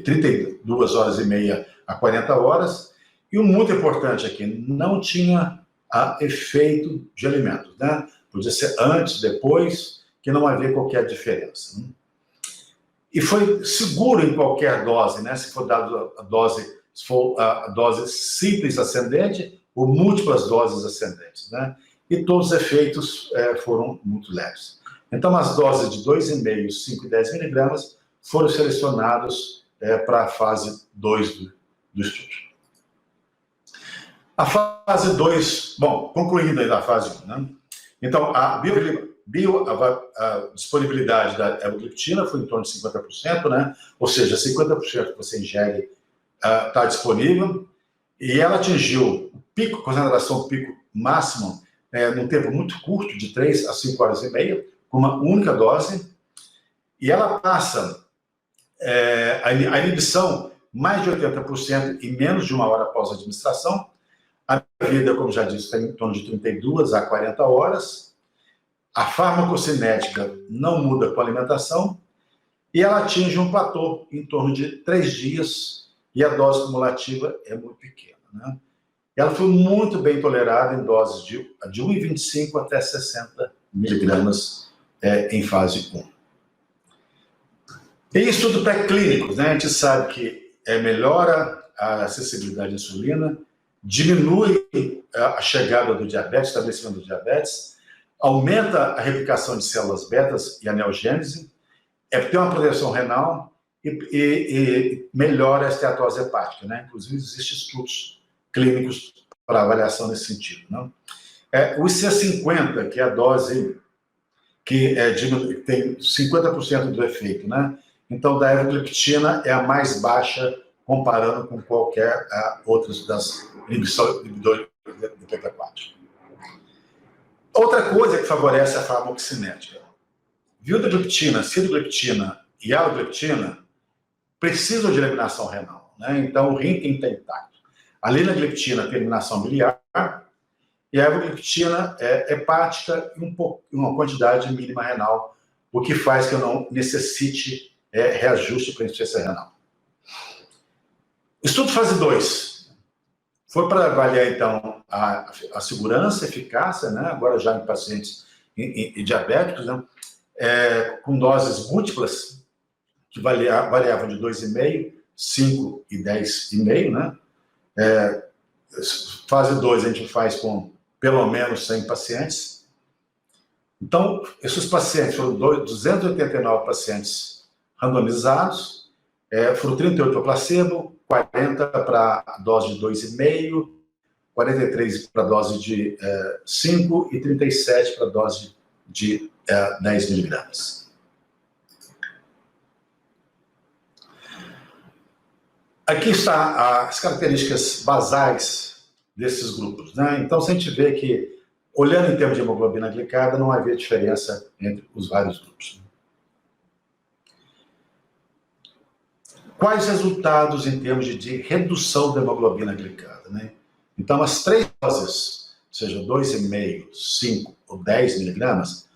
32 horas e meia a 40 horas, e o muito importante aqui, não tinha efeito de alimentos, né? Podia ser antes, depois, que não havia qualquer diferença, né? E foi seguro em qualquer dose, né? Se for dado a dose simples ascendente ou múltiplas doses ascendentes, né? E todos os efeitos foram muito leves. Então, as doses de 2,5, 5 e 10 miligramas foram selecionados para a fase 2 do estudo. A fase 2, bom, concluindo aí da fase 1, né? Então, a disponibilidade da evogliptina foi em torno de 50%, né? Ou seja, 50% que você ingere está disponível, e ela atingiu o pico, concentração pico máximo, num tempo muito curto, de 3 a 5 horas e meia, com uma única dose, e ela passa a inibição mais de 80% em menos de 1 hora após a administração. A vida, como já disse, está em torno de 32 a 40 horas. A farmacocinética não muda com a alimentação, e ela atinge um platô em torno de 3 dias, e a dose cumulativa é muito pequena, né? Ela foi muito bem tolerada em doses de 1,25 até 60 miligramas em fase 1. Em estudos pré-clínicos, né, a gente sabe que melhora a acessibilidade à insulina, diminui a chegada do diabetes, estabelecimento do diabetes, aumenta a replicação de células betas e a neogênese, tem uma proteção renal e melhora a esteatose hepática, né? Inclusive, existem estudos clínicos para avaliação nesse sentido, né? O IC50, que é a dose que tem 50% do efeito, né? Então, da evogliptina é a mais baixa comparando com qualquer outra das inibidores do PP4. Outra coisa que favorece a farmacocinética. Vildagliptina, sitagliptina e alogliptina precisam de eliminação renal, né? Então, o rim tem que estar intacto. A linagliptina tem eliminação biliar e a evogliptina é hepática e uma quantidade mínima renal, o que faz que eu não necessite reajuste para insuficiência renal. Estudo fase 2. Foi para avaliar, então, a segurança, a eficácia, né? Agora já em pacientes diabéticos, né? Com doses múltiplas, que variavam de 2,5, 5 e 10,5, né? Fase 2 a gente faz com pelo menos 100 pacientes. Então, esses pacientes foram 289 pacientes randomizados, foram 38 para placebo, 40 para a dose de 2,5, 43 para a dose de 5 e 37 para a dose de 10 miligramas. Aqui está as características basais desses grupos, né? Então, se a gente vê que, olhando em termos de hemoglobina glicada, não havia diferença entre os vários grupos. Quais resultados em termos de redução da hemoglobina glicada, né? Então, as 3 doses, seja 2,5, 5 ou 10 miligramas,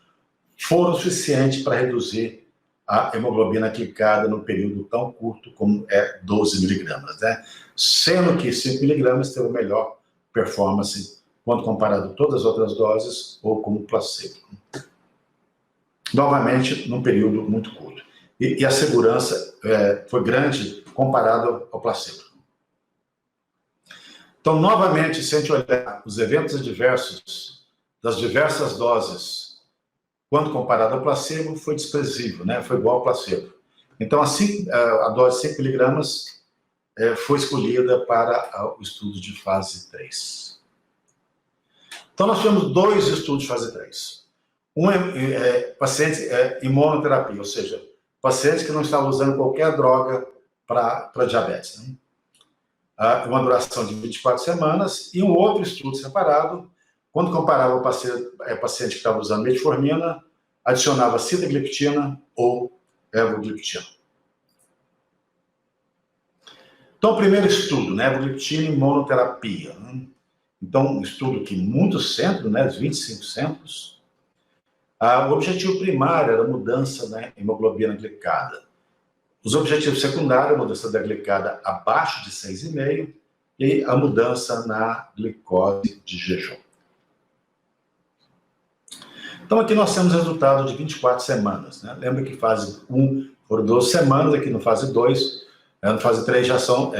foram suficientes para reduzir a hemoglobina glicada no período tão curto como 12 miligramas, né? Sendo que 5 miligramas teve melhor performance quando comparado a todas as outras doses ou como placebo. Novamente, num período muito curto. E a segurança foi grande comparado ao placebo. Então, novamente, se a gente olhar os eventos adversos das diversas doses, quando comparado ao placebo, foi desprezível, né? Foi igual ao placebo. Então, a dose de 5 miligramas foi escolhida para o estudo de fase 3. Então, nós tivemos 2 estudos de fase 3. Um pacientes imunoterapia, ou seja, pacientes que não estavam usando qualquer droga para diabetes, né? Uma duração de 24 semanas, e um outro estudo separado, quando comparava o paciente que estava usando metformina, adicionava sitagliptina ou evogliptina. Então, o primeiro estudo, né, evogliptina e monoterapia, né? Então, um estudo que muitos centros, né, 25 centros, o objetivo primário era a mudança na hemoglobina glicada. Os objetivos secundários, a mudança da glicada abaixo de 6,5 e a mudança na glicose de jejum. Então, aqui nós temos resultado de 24 semanas, né? Lembra que fase 1 foram 12 semanas, aqui no fase 2, no fase 3 já são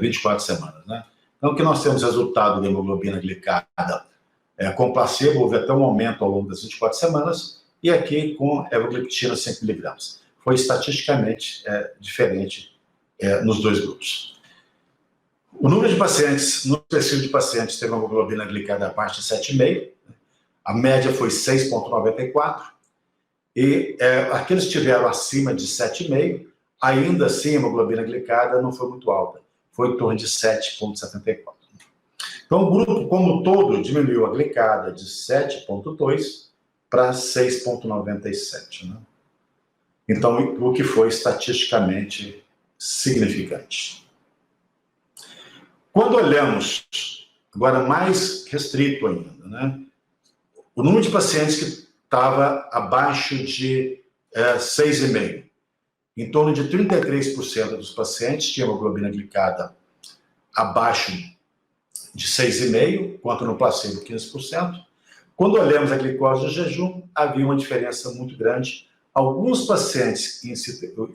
24 semanas, né? Então, aqui nós temos resultado de hemoglobina glicada com placebo, houve até um aumento ao longo das 24 semanas, e aqui com evogliptina 5 miligramas. Foi estatisticamente diferente nos 2 grupos. O número de pacientes, no perfil de pacientes, teve uma hemoglobina glicada abaixo de 7,5, a média foi 6,94, e aqueles que tiveram acima de 7,5, ainda assim a hemoglobina glicada não foi muito alta, foi em torno de 7,74. Então, o grupo como um todo diminuiu a glicada de 7,2 para 6,97, né? Então, o que foi estatisticamente significante. Quando olhamos, agora mais restrito ainda, né? O número de pacientes que estava abaixo de 6,5, em torno de 33% dos pacientes tinham hemoglobina glicada abaixo de 6,5, quanto no placebo 15%. Quando olhamos a glicose de jejum, havia uma diferença muito grande. Alguns pacientes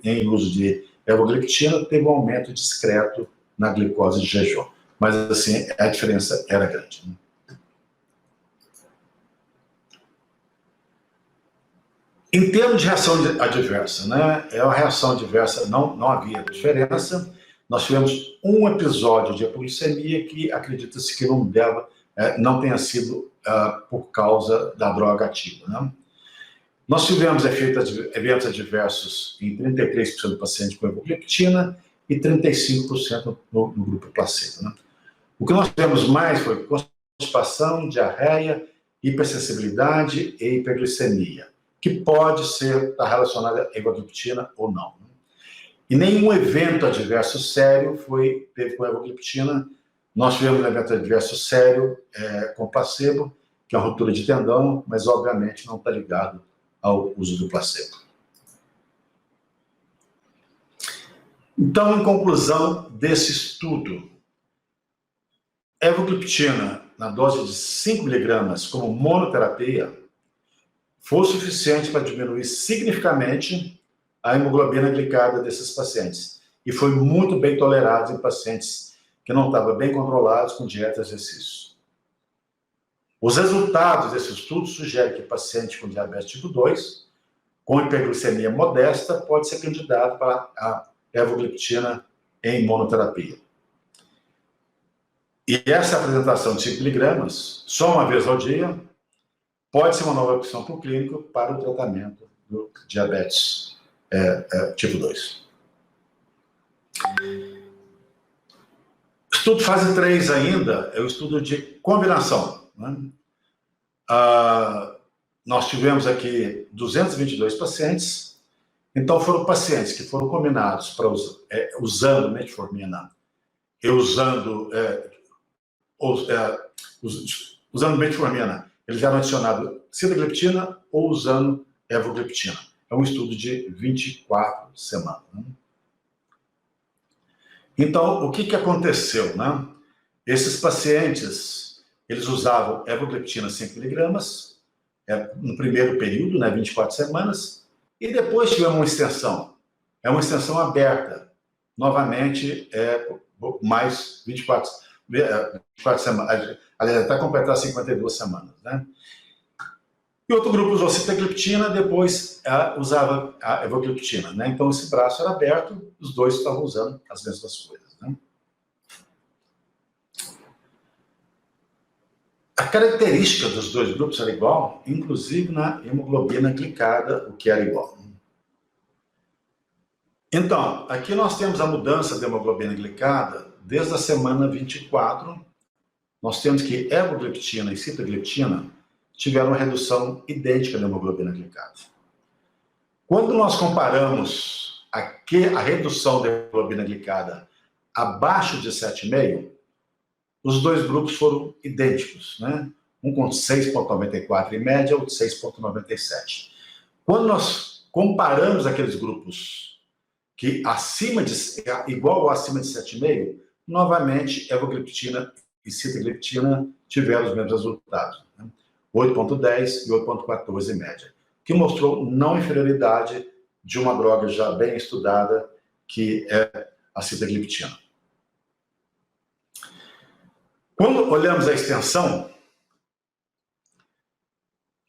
em uso de evogliptina teve um aumento discreto na glicose de jejum, mas assim, a diferença era grande, né? Em termos de reação adversa, né? É uma reação adversa, não havia diferença. Nós tivemos um episódio de hipoglicemia que acredita-se que não tenha sido por causa da droga ativa, né? Nós tivemos eventos adversos em 33% do paciente com evogliptina e 35% no grupo placebo, né? O que nós tivemos mais foi constipação, diarreia, hipersensibilidade e hiperglicemia, que pode estar relacionada à evogliptina ou não. E nenhum evento adverso sério teve com a evogliptina. Nós tivemos um evento adverso sério com placebo, que é a ruptura de tendão, mas obviamente não está ligado ao uso do placebo. Então, em conclusão desse estudo, evogliptina na dose de 5 mg como monoterapia foi suficiente para diminuir significativamente a hemoglobina glicada desses pacientes. E foi muito bem tolerado em pacientes que não estavam bem controlados com dieta e exercício. Os resultados desse estudo sugerem que paciente com diabetes tipo 2, com hiperglicemia modesta, pode ser candidato para a evogliptina em monoterapia. E essa apresentação de 5 mg, só uma vez ao dia, pode ser uma nova opção para o clínico para o tratamento do diabetes tipo 2. Estudo fase 3 ainda é o estudo de combinação, né? Nós tivemos aqui 222 pacientes, então foram pacientes que foram combinados usando metformina e usando metformina, eles eram adicionados sitagliptina ou usando evogliptina. É um estudo de 24 semanas. Né? Então, o que aconteceu, né? Esses pacientes, eles usavam evogliptina 5 mg no primeiro período, né, 24 semanas, e depois tivemos uma extensão. É uma extensão aberta. Novamente, mais 24 semanas. Aliás, até completar 52 semanas, né? E outro grupo usou sitagliptina, depois usava a evogliptina, né? Então, esse braço era aberto, os dois estavam usando as mesmas coisas, né? A característica dos dois grupos era igual, inclusive na hemoglobina glicada, o que era igual. Então, aqui nós temos a mudança da hemoglobina glicada desde a semana 24. Nós temos que evogliptina e sitagliptina tiveram uma redução idêntica da hemoglobina glicada. Quando nós comparamos a redução da hemoglobina glicada abaixo de 7,5, os dois grupos foram idênticos, né? Um com 6,94 em média, outro 6,97. Quando nós comparamos aqueles grupos que igual ou acima de 7,5, novamente evogliptina e sitagliptina tiveram os mesmos resultados, né? 8,10 e 8,14 em média, que mostrou não inferioridade de uma droga já bem estudada, que é a sitagliptina. Quando olhamos a extensão,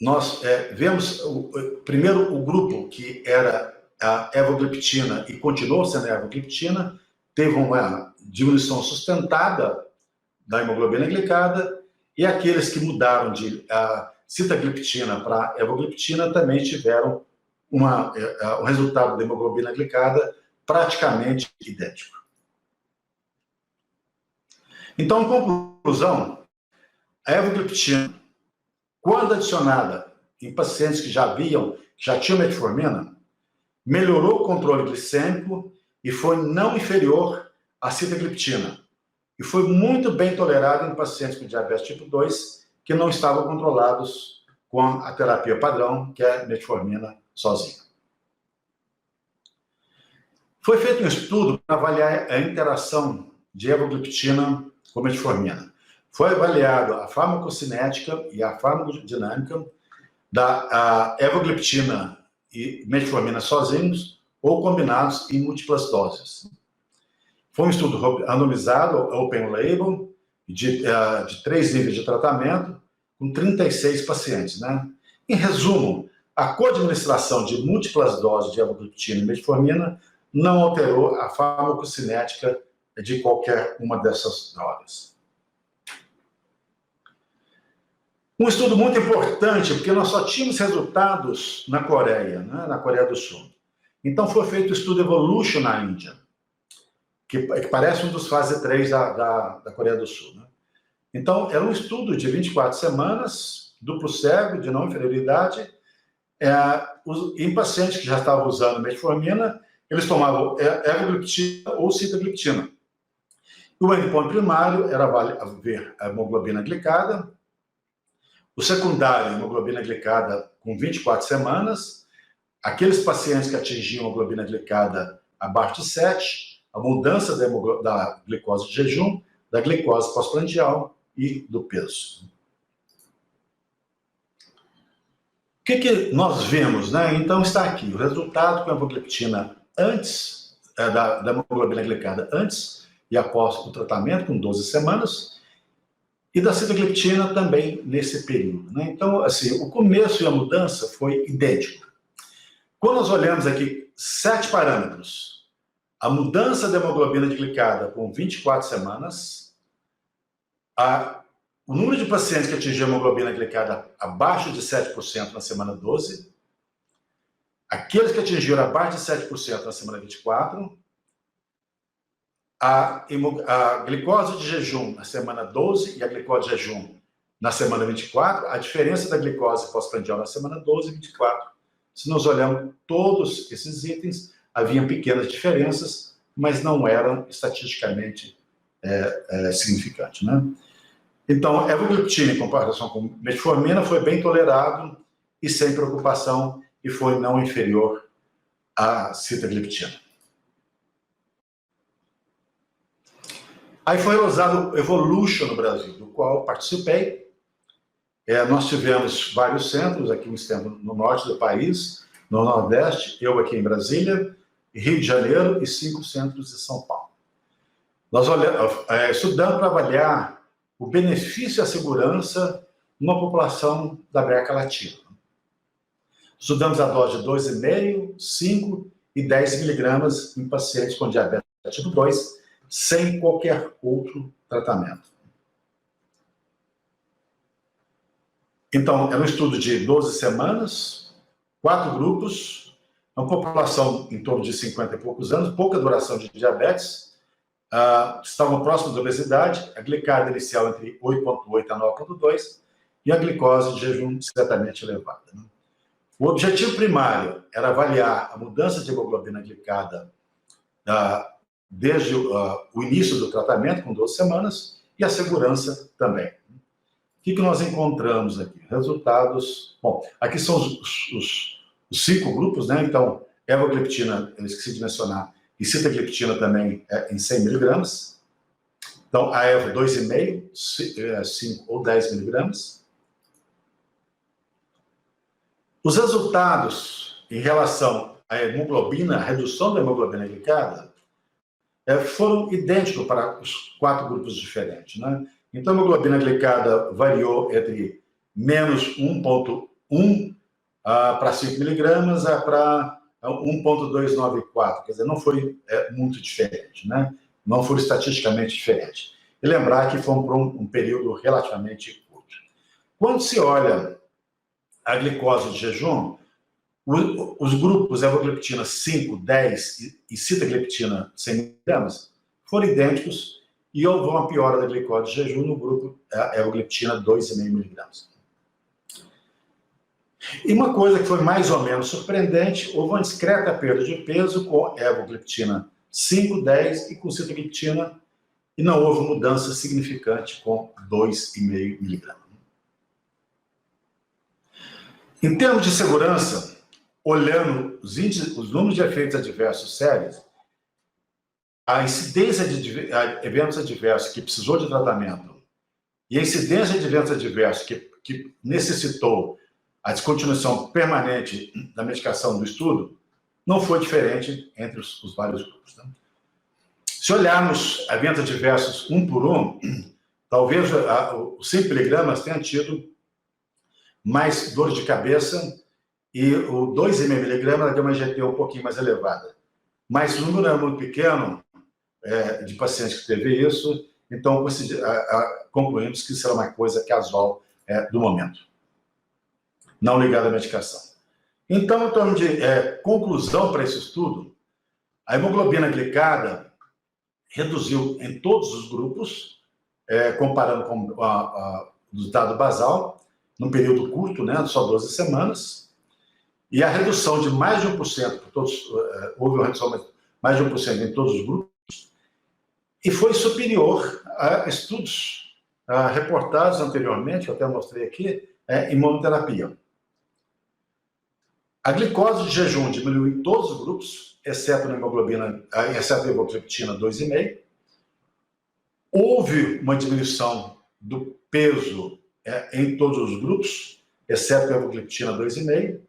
nós vemos, primeiro, o grupo que era a evogliptina e continuou sendo a evogliptina, teve uma diminuição sustentada da hemoglobina glicada, e aqueles que mudaram de sitagliptina para evogliptina também tiveram um resultado da hemoglobina glicada praticamente idêntico. Então, em conclusão, a evogliptina, quando adicionada em pacientes que já tinham metformina, melhorou o controle glicêmico e foi não inferior à sitagliptina. E foi muito bem tolerado em pacientes com diabetes tipo 2 que não estavam controlados com a terapia padrão, que é metformina sozinha. Foi feito um estudo para avaliar a interação de evogliptina com metformina. Foi avaliado a farmacocinética e a farmacodinâmica da evogliptina e metformina sozinhos ou combinados em múltiplas doses. Foi um estudo randomizado, open label, de 3 níveis de tratamento, com 36 pacientes, né? Em resumo, a co-administração de múltiplas doses de evogliptina e metformina não alterou a farmacocinética de qualquer uma dessas drogas. Um estudo muito importante, porque nós só tínhamos resultados na Coreia, né, na Coreia do Sul. Então foi feito o estudo Evolution na Índia, que parece um dos fase 3 da Coreia do Sul. Né? Então, era um estudo de 24 semanas, duplo cego, de não inferioridade, em pacientes que já estavam usando metformina, eles tomavam evogliptina ou sitagliptina. O endpoint primário era ver a hemoglobina glicada, o secundário, a hemoglobina glicada com 24 semanas, aqueles pacientes que atingiam a hemoglobina glicada abaixo de 7, a mudança da glicose de jejum, da glicose pós-prandial e do peso. O que nós vemos, né? Então está aqui o resultado com a hemogliptina antes, da hemoglobina glicada antes e após o tratamento, com 12 semanas, e da sitagliptina também nesse período. Né? Então, assim, o começo e a mudança foi idêntico. Quando nós olhamos aqui 7 parâmetros, a mudança da hemoglobina glicada com 24 semanas, o número de pacientes que atingiam a hemoglobina glicada abaixo de 7% na semana 12, aqueles que atingiram abaixo de 7% na semana 24, a glicose de jejum na semana 12 e a glicose de jejum na semana 24, a diferença da glicose pós-prandial na semana 12 e 24. Se nós olharmos todos esses itens, haviam pequenas diferenças, mas não eram estatisticamente significantes. Né? Então, evogliptina, em comparação com metformina, foi bem tolerado e sem preocupação, e foi não inferior à sitagliptina. Aí foi usado o Evolution no Brasil, do qual participei. Nós tivemos vários centros, aqui um centro no norte do país, no Nordeste, eu aqui em Brasília, Rio de Janeiro e 5 centros em São Paulo. Nós estudamos para avaliar o benefício e a segurança numa população da América Latina. Estudamos a dose de 2,5, 5 e 10 miligramas em pacientes com diabetes tipo 2, sem qualquer outro tratamento. Então, era um estudo de 12 semanas, 4 grupos, uma população em torno de 50 e poucos anos, pouca duração de diabetes, estavam próximos da obesidade, a glicada inicial entre 8,8 a 9,2 e a glicose de jejum discretamente elevada. Né? O objetivo primário era avaliar a mudança de hemoglobina glicada desde o início do tratamento, com 12 semanas, e a segurança também. O que nós encontramos aqui? Resultados... Bom, aqui são os 5 grupos, né? Então, evogliptina, eu esqueci de mencionar, e sitagliptina também em 100 miligramas. Então, a evo 2,5, 5 ou 10 miligramas. Os resultados em relação à hemoglobina, a redução da hemoglobina glicada, foram idênticos para os 4 grupos diferentes. Né? Então, a hemoglobina glicada variou entre menos 1,1 para 5 miligramas para 1,294. Quer dizer, não foi muito diferente, né? Não foi estatisticamente diferente. E lembrar que foi por um período relativamente curto. Quando se olha a glicose de jejum, os grupos evogliptina 5, 10 e sitagliptina 100 miligramas foram idênticos e houve uma piora da glicose de jejum no grupo evogliptina 2,5 miligramas. E uma coisa que foi mais ou menos surpreendente, houve uma discreta perda de peso com evogliptina 5, 10 e com sitagliptina, e não houve mudança significante com 2,5 miligramas. Em termos de segurança, olhando os números de efeitos adversos sérios, a incidência de eventos adversos que precisou de tratamento e a incidência de eventos adversos que necessitou a descontinuação permanente da medicação do estudo não foi diferente entre os vários grupos. Né? Se olharmos eventos adversos um por um, talvez os 5 miligramas tenham tido mais dor de cabeça e o 2,5 miligramas ela tem uma GT um pouquinho mais elevada. Mas o número é muito pequeno de pacientes que teve isso, então concluímos que isso era uma coisa casual do momento, não ligada à medicação. Então, em termos de conclusão para esse estudo, a hemoglobina glicada reduziu em todos os grupos, comparando com o resultado basal, num período curto, né, só 12 semanas, e a redução de mais de 1%, houve uma redução de mais de 1% em todos os grupos, e foi superior a estudos reportados anteriormente, eu até mostrei aqui, em monoterapia. A glicose de jejum diminuiu em todos os grupos, exceto a evogliptina 2,5. Houve uma diminuição do peso em todos os grupos, exceto a evogliptina 2,5.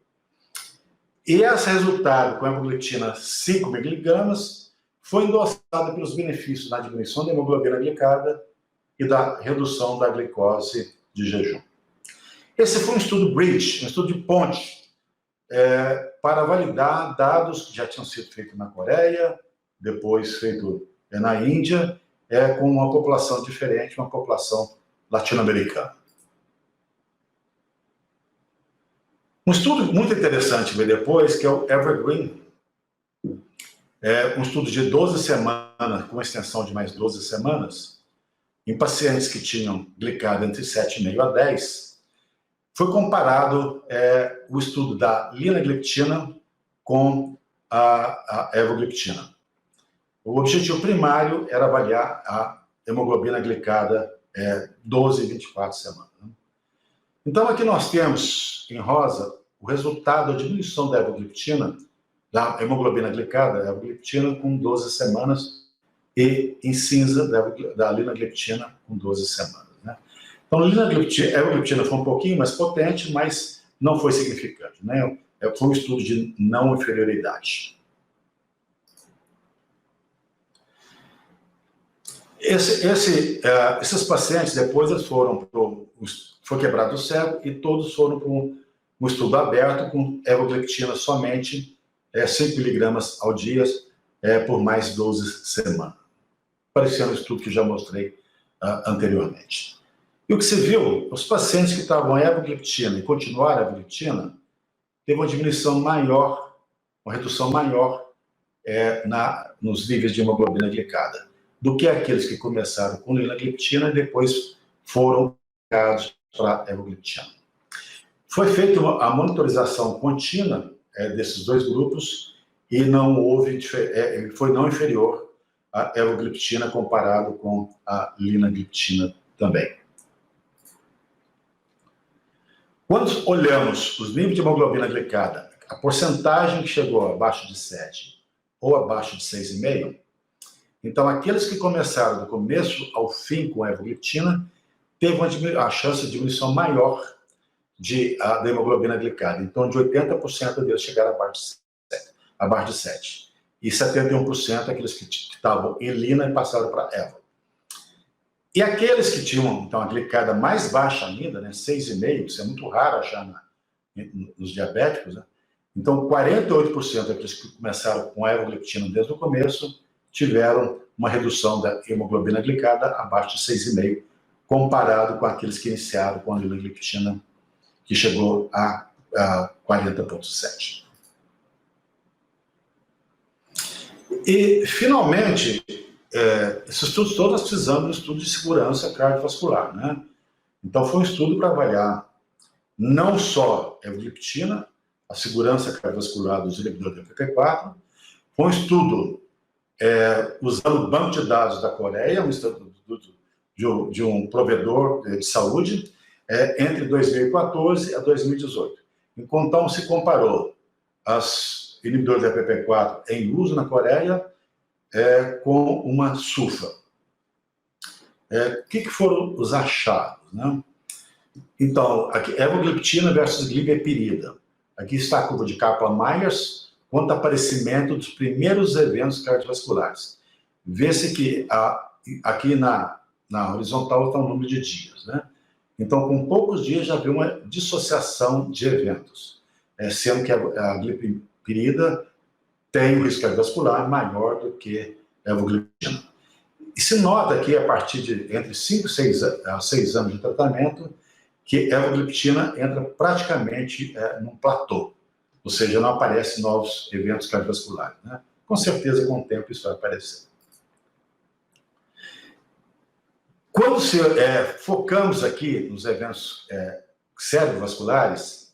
E esse resultado com a evogliptina 5 miligramas foi endossado pelos benefícios na diminuição da hemoglobina glicada e da redução da glicose de jejum. Esse foi um estudo bridge, um estudo de ponte, para validar dados que já tinham sido feitos na Coreia, depois feito na Índia, com uma população diferente, uma população latino-americana. Um estudo muito interessante veio depois, que é o Evergreen. Um estudo de 12 semanas, com extensão de mais 12 semanas, em pacientes que tinham glicada entre 7,5 a 10, foi comparado o estudo da linagliptina com a evogliptina. O objetivo primário era avaliar a hemoglobina glicada 12 e 24 semanas. Então, aqui nós temos, em rosa, o resultado da diminuição da evogliptina, da hemoglobina glicada, a evogliptina com 12 semanas, e em cinza, da linagliptina com 12 semanas. Né? Então, a evogliptina foi um pouquinho mais potente, mas não foi significante. Né? Foi um estudo de não inferioridade. Esses pacientes, depois, eles foi quebrado o cego e todos foram para um estudo aberto com evogliptina somente 5 miligramas ao dia por mais 12 semanas. Parecendo um estudo que já mostrei anteriormente. E o que se viu, os pacientes que estavam em evogliptina e continuaram a evogliptina, teve uma diminuição maior, uma redução maior nos níveis de hemoglobina glicada, do que aqueles que começaram com linagliptina e depois foram trocados para evogliptina. Foi feita a monitorização contínua desses dois grupos e não houve, foi não inferior a evogliptina comparado com a linagliptina também. Quando olhamos os níveis de hemoglobina glicada, a porcentagem que chegou abaixo de 7 ou abaixo de 6,5, então aqueles que começaram do começo ao fim com a evogliptina, teve a chance de diminuição maior da hemoglobina glicada. Então, de 80% deles chegaram abaixo de 7. E 71% aqueles que estavam em lina e passaram para evo. E aqueles que tinham, então, a glicada mais baixa ainda, né, 6,5, isso é muito raro achar nos diabéticos, né? Então, 48% daqueles que começaram com a evogliptina desde o começo tiveram uma redução da hemoglobina glicada abaixo de 6,5, comparado com aqueles que iniciaram com a linagliptina, que chegou a 40,7. E, finalmente, esses estudos todos nós precisamos de um estudo de segurança cardiovascular, né? Então, foi um estudo para avaliar não só a evogliptina, a segurança cardiovascular dos inibidores do PP4, foi um estudo usando o banco de dados da Coreia, um estudo de um provedor de saúde, entre 2014 a 2018. Então, se comparou as inibidores da PP4 em uso na Coreia com uma SUFA. O que foram os achados? Né? Então, aqui, evogliptina versus glibepirida. Aqui está a curva de Kaplan-Meier quanto ao aparecimento dos primeiros eventos cardiovasculares. Vê-se que aqui na horizontal está o número de dias, né? Então, com poucos dias já havia uma dissociação de eventos. sendo que a glimpirida tem um risco cardiovascular maior do que a evogliptina. E se nota que a partir de entre 5 a 6 anos de tratamento, que a evogliptina entra praticamente num platô, ou seja, não aparecem novos eventos cardiovasculares, né? Com certeza, com o tempo, isso vai aparecer. Quando focamos aqui nos eventos cerebrovasculares,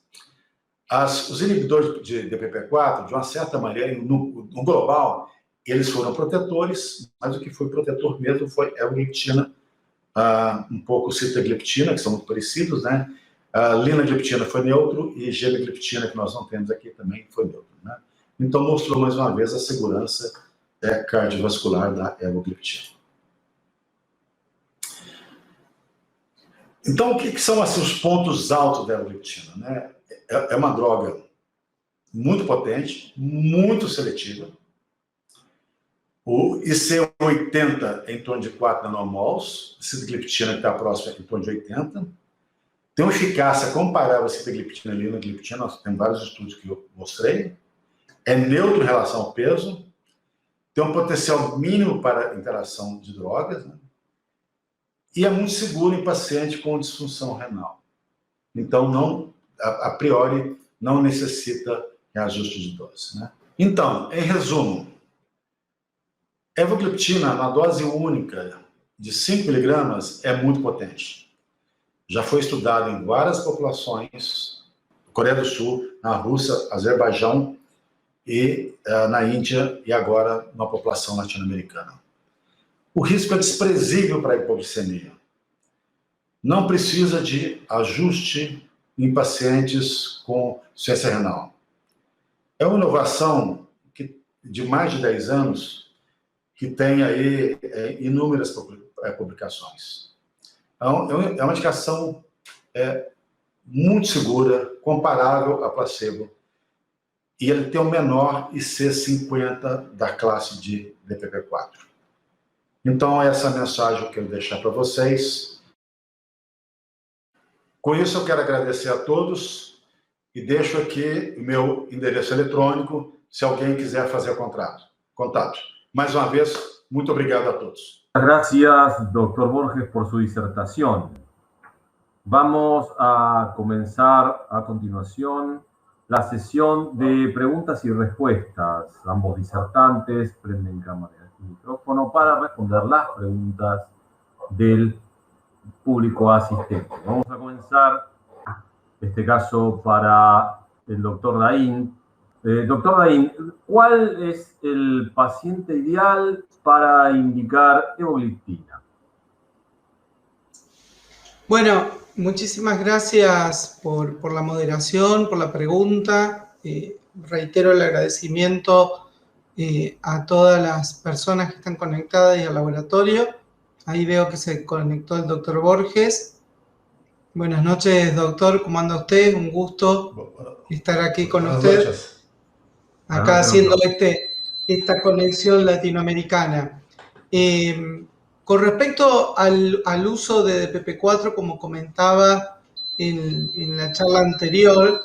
os inibidores de DPP-4, de uma certa maneira, no global, eles foram protetores, mas o que foi protetor mesmo foi a evogliptina, um pouco sitagliptina, que são muito parecidos, né? A linagliptina foi neutro e gemagliptina, que nós não temos aqui, também foi neutro, né? Então, mostrou mais uma vez a segurança cardiovascular da evogliptina. Então, o que são assim, os pontos altos da evogliptina, né? É uma droga muito potente, muito seletiva. O IC80 é em torno de 4 nanomols, sitagliptina, que está próxima, é em torno de 80. Tem uma eficácia comparável a sitagliptina e linagliptina, nós temos vários estudos que eu mostrei. É neutro em relação ao peso. Tem um potencial mínimo para interação de drogas, né? E é muito seguro em paciente com disfunção renal. Então, a priori, não necessita reajuste de dose, né? Então, em resumo, evogliptina, na dose única de 5 miligramas, é muito potente. Já foi estudado em várias populações, Coreia do Sul, na Rússia, Azerbaijão e na Índia, e agora na população latino-americana. O risco é desprezível para a hipoglicemia. Não precisa de ajuste em pacientes com insuficiência renal. É uma inovação de mais de 10 anos que tem aí inúmeras publicações. Então, é uma indicação muito segura, comparável a placebo, e ele tem o menor IC50 da classe de DPP-4. Então, essa é a mensagem que eu quero deixar para vocês. Com isso, eu quero agradecer a todos e deixo aqui o meu endereço eletrônico, se alguém quiser fazer contato. Mais uma vez, muito obrigado a todos. Gracias, doctor Borges, por su disertación. Vamos a comenzar a continuación la sesión de preguntas y respuestas. Ambos disertantes prenden cámara y micrófono para responder las preguntas del público asistente. Vamos a comenzar, en este caso, para el doctor Daín. Doctor Daín, ¿cuál es el paciente ideal para indicar evogliptina? Bueno, muchísimas gracias por la moderación, por la pregunta. Reitero el agradecimiento a todas las personas que están conectadas y al laboratorio. Ahí veo que se conectó el doctor Borges. Buenas noches, doctor. ¿Cómo anda usted? Un gusto estar aquí con usted. Acá haciendo esta conexión latinoamericana. Con respecto al uso de DPP-4, como comentaba en la charla anterior,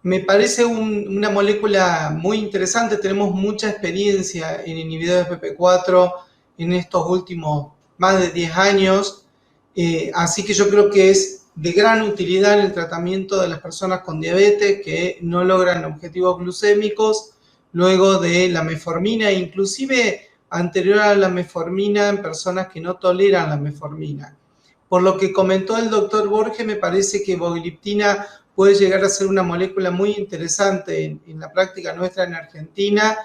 me parece una molécula muy interesante. Tenemos mucha experiencia en inhibidores de DPP-4 en estos últimos más de 10 años, así que yo creo que es de gran utilidad en el tratamiento de las personas con diabetes que no logran objetivos glucémicos luego de la metformina, inclusive anterior a la metformina en personas que no toleran la metformina. Por lo que comentó el doctor Borges, me parece que evogliptina puede llegar a ser una molécula muy interesante en la práctica nuestra en Argentina,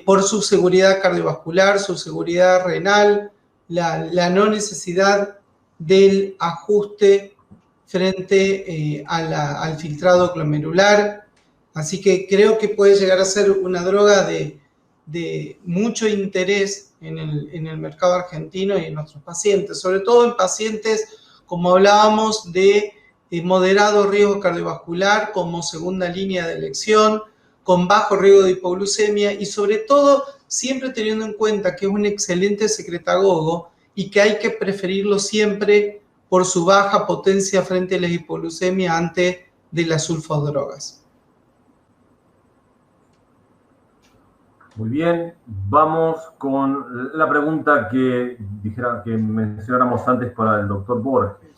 por su seguridad cardiovascular, su seguridad renal, la no necesidad del ajuste frente al filtrado glomerular. Así que creo que puede llegar a ser una droga de mucho interés en el mercado argentino y en nuestros pacientes, sobre todo en pacientes, como hablábamos, de moderado riesgo cardiovascular como segunda línea de elección, con bajo riesgo de hipoglucemia y sobre todo siempre teniendo en cuenta que es un excelente secretagogo y que hay que preferirlo siempre por su baja potencia frente a la hipoglucemia ante de las sulfodrogas. Muy bien, vamos con la pregunta que mencionáramos antes para el doctor Borges.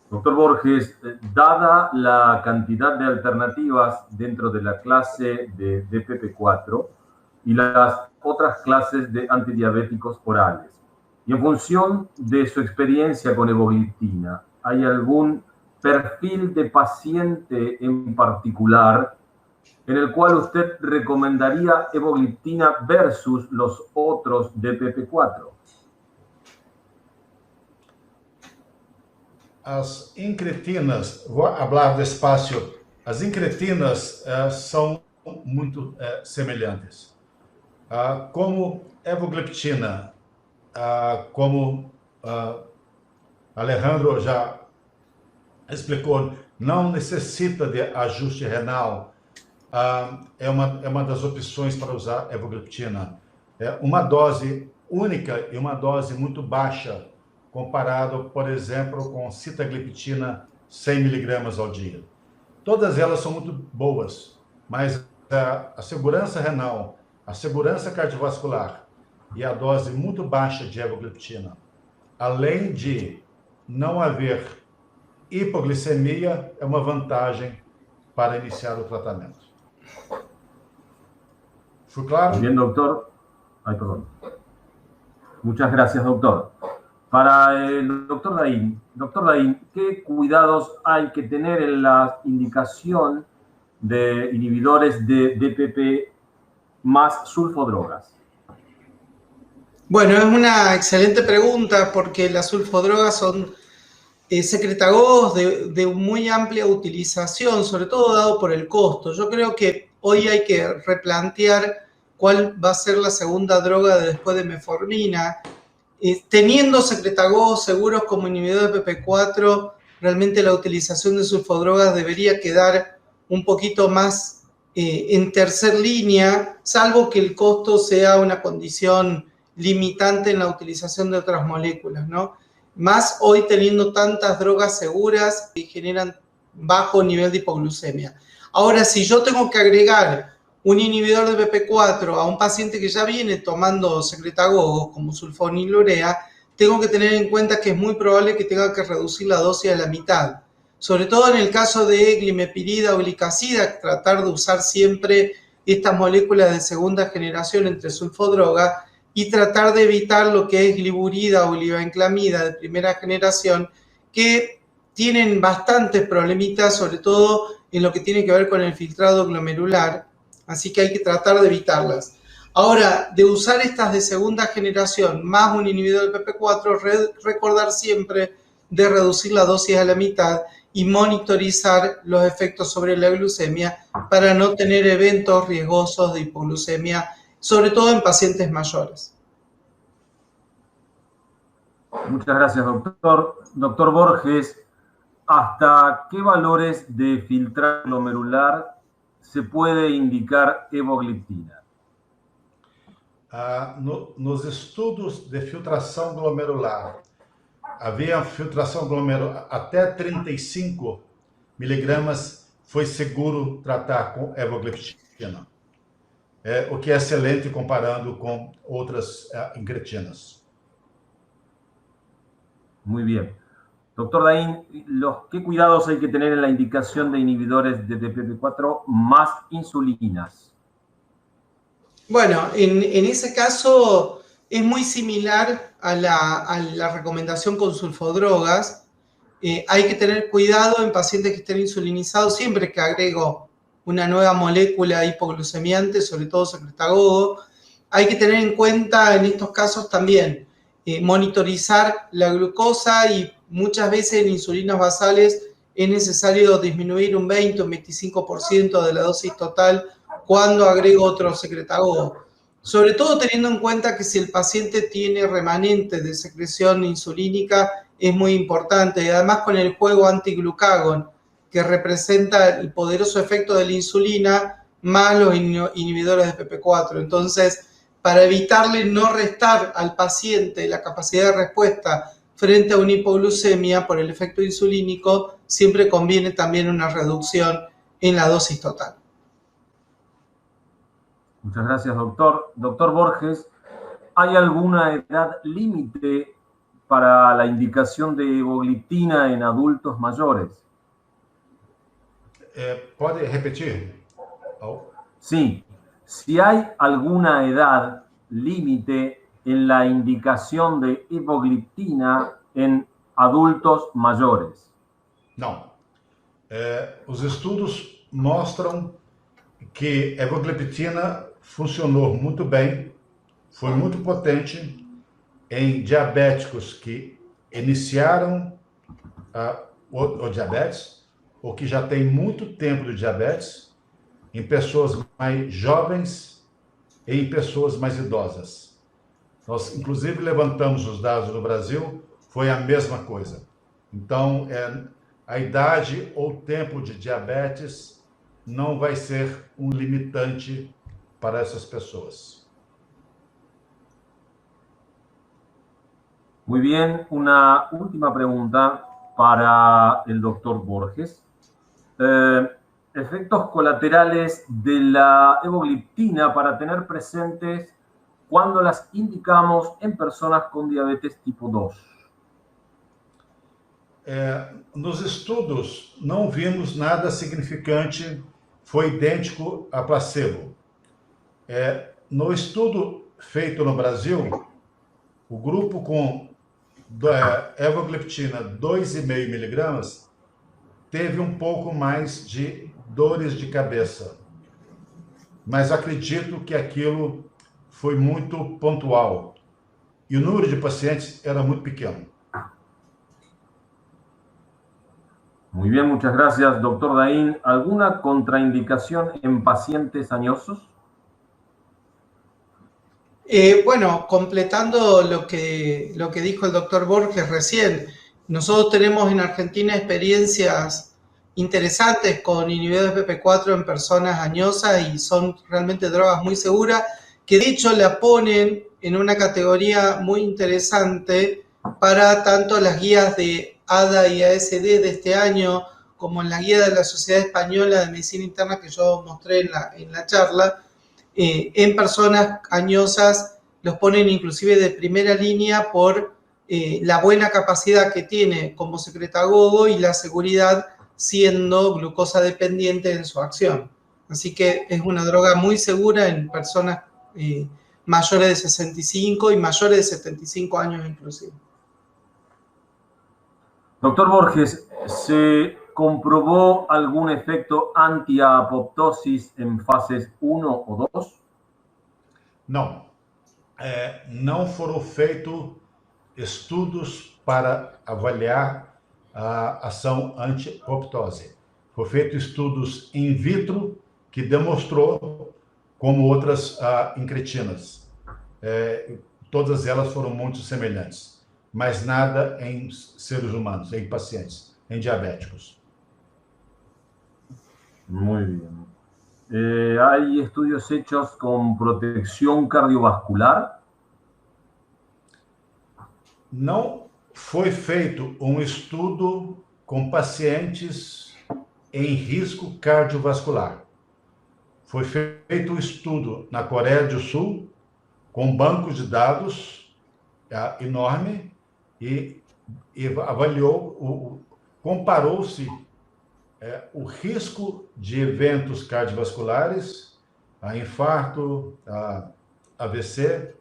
Doctor Borges, dada la cantidad de alternativas dentro de la clase de DPP4 y las otras clases de antidiabéticos orales, y en función de su experiencia con evogliptina, ¿hay algún perfil de paciente en particular en el cual usted recomendaría evogliptina versus los otros DPP4? As incretinas, vou falar despacio, as incretinas são muito semelhantes. Como evogliptina, como Alejandro já explicou, não necessita de ajuste renal, é uma das opções para usar evogliptina. É uma dose única e uma dose muito baixa, comparado, por exemplo, com sitagliptina 100 mg ao dia. Todas elas são muito boas, mas a segurança renal, a segurança cardiovascular e a dose muito baixa de evogliptina, além de não haver hipoglicemia, é uma vantagem para iniciar o tratamento. ¿Fue claro? Bien, doctor. Ay, perdón. Muchas gracias, doctor. Para el doctor Daín, ¿qué cuidados hay que tener en la indicación de inhibidores de DPP más sulfodrogas? Bueno, es una excelente pregunta porque las sulfodrogas son secretagogos de muy amplia utilización, sobre todo dado por el costo. Yo creo que hoy hay que replantear cuál va a ser la segunda droga después de metformina. Teniendo secretagogos seguros como inhibidores de PP4, realmente la utilización de sulfodrogas debería quedar un poquito más en tercer línea, salvo que el costo sea una condición limitante en la utilización de otras moléculas, ¿no? Más hoy teniendo tantas drogas seguras que generan bajo nivel de hipoglucemia. Ahora, si yo tengo que agregar un inhibidor de PP4 a un paciente que ya viene tomando secretagogos como sulfonilurea, tengo que tener en cuenta que es muy probable que tenga que reducir la dosis a la mitad. Sobre todo en el caso de glimepirida o glicacida, tratar de usar siempre estas moléculas de segunda generación entre sulfodroga y tratar de evitar lo que es gliburida o glibenclamida de primera generación, que tienen bastantes problemitas, sobre todo en lo que tiene que ver con el filtrado glomerular, así que hay que tratar de evitarlas. Ahora, de usar estas de segunda generación más un inhibidor del PP4, recordar siempre de reducir la dosis a la mitad y monitorizar los efectos sobre la glucemia para no tener eventos riesgosos de hipoglucemia, sobre todo en pacientes mayores. Muchas gracias, doctor. Doctor Borges, ¿hasta qué valores de filtrado glomerular se puede indicar evogliptina? Nos estudos de filtração glomerular, havia filtração glomerular até 35 miligramas, foi seguro tratar com evogliptina. O que é excelente comparando com outras incretinas. Muy bien. Doctor Daín, ¿qué cuidados hay que tener en la indicación de inhibidores de DPP4 más insulinas? Bueno, en ese caso es muy similar a la recomendación con sulfodrogas. Hay que tener cuidado en pacientes que estén insulinizados siempre que agrego una nueva molécula hipoglucemiante, sobre todo secretagogo. Hay que tener en cuenta en estos casos también monitorizar la glucosa y muchas veces en insulinas basales es necesario disminuir un 20 o un 25% de la dosis total cuando agrego otro secretagogo. Sobre todo teniendo en cuenta que si el paciente tiene remanentes de secreción insulínica es muy importante y además con el juego antiglucagón que representa el poderoso efecto de la insulina más los inhibidores de PP4. Entonces, para evitarle no restar al paciente la capacidad de respuesta frente a una hipoglucemia por el efecto insulínico, siempre conviene también una reducción en la dosis total. Muchas gracias, doctor. Doctor Borges, ¿hay alguna edad límite para la indicación de evogliptina en adultos mayores? Pode repetir? Sí, si hay alguna edad límite en la indicación de evogliptina en adultos mayores. Não. Os estudos mostram que a evogliptina funcionou muito bem, foi muito potente em diabéticos que iniciaram o diabetes ou que já têm muito tempo de diabetes, em pessoas mais jovens e em pessoas mais idosas. Nós, inclusive, levantamos os dados no Brasil, foi a mesma coisa. Então, a idade ou tempo de diabetes não vai ser um limitante para essas pessoas. Muy bien, una última pregunta para el doctor Borges. Efectos colaterales de la evogliptina para tener presentes cuando las indicamos en personas con diabetes tipo 2. Nos estudos, não vimos nada significante, foi idêntico a placebo. No estudo feito no Brasil, o grupo com evogliptina 2,5 miligramas teve um pouco mais de dores de cabeça. Mas acredito que aquilo foi muito pontual. E o número de pacientes era muito pequeno. Muy bien, muchas gracias, doctor Daín. ¿Alguna contraindicación en pacientes añosos? Bueno, completando lo que dijo el doctor Borges recién, nosotros tenemos en Argentina experiencias interesantes con inhibidores de PP4 en personas añosas y son realmente drogas muy seguras, que de hecho la ponen en una categoría muy interesante para tanto las guías de ADA y ASD de este año como en la guía de la Sociedad Española de Medicina Interna que yo mostré en la charla. En personas añosas los ponen inclusive de primera línea por la buena capacidad que tiene como secretagogo y la seguridad siendo glucosa dependiente en su acción. Así que es una droga muy segura en personas mayores de 65 y mayores de 75 años inclusive. Doctor Borges, ¿se comprobó algún efecto antiapoptosis en fases 1 o 2? Não. Não foram feitos estudos para avaliar a ação anti-apoptose. Foram feitos estudos in vitro que demonstrou como outras incretinas. Todas elas foram muito semelhantes, mas nada em seres humanos, em pacientes, em diabéticos. Muy bien. ¿Hay estudios hechos con protección cardiovascular? Não foi feito um estudo com pacientes em risco cardiovascular. Foi feito um estudo na Coreia do Sul com banco de dados enorme e avaliou, comparou-se o risco de eventos cardiovasculares, infarto, AVC,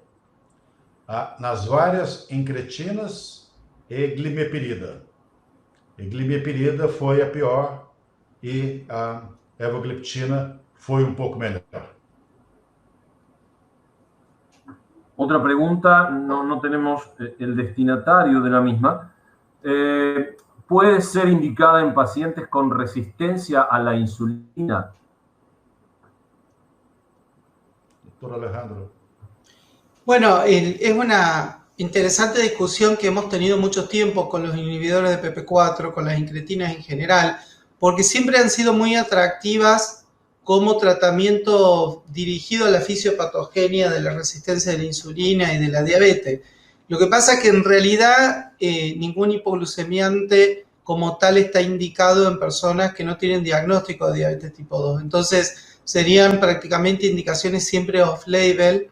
nas várias incretinas e glimepirida. E glimepirida foi a pior e a evogliptina foi um pouco melhor. Otra pregunta, no tenemos el destinatario de la misma. ¿Puede ser indicada en pacientes con resistencia a la insulina? Doctor Alejandro. Bueno, es una interesante discusión que hemos tenido mucho tiempo con los inhibidores de PP4, con las incretinas en general, porque siempre han sido muy atractivas como tratamiento dirigido a la fisiopatogenia de la resistencia de la insulina y de la diabetes. Lo que pasa es que en realidad ningún hipoglucemiante como tal está indicado en personas que no tienen diagnóstico de diabetes tipo 2. Entonces, serían prácticamente indicaciones siempre off-label.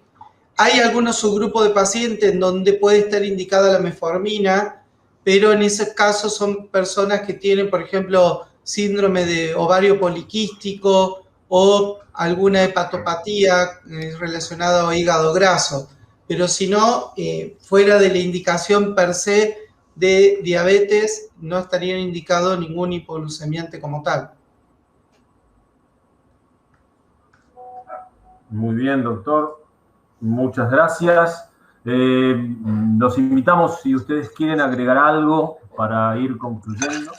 Hay algunos subgrupos de pacientes en donde puede estar indicada la metformina, pero en ese caso son personas que tienen, por ejemplo, síndrome de ovario poliquístico o alguna hepatopatía relacionada a hígado graso. Pero si no, fuera de la indicación per se de diabetes, no estaría indicado ningún hipoglucemiante como tal. Muy bien, doctor. Muchas gracias. Los invitamos, si ustedes quieren agregar algo para ir concluyendo.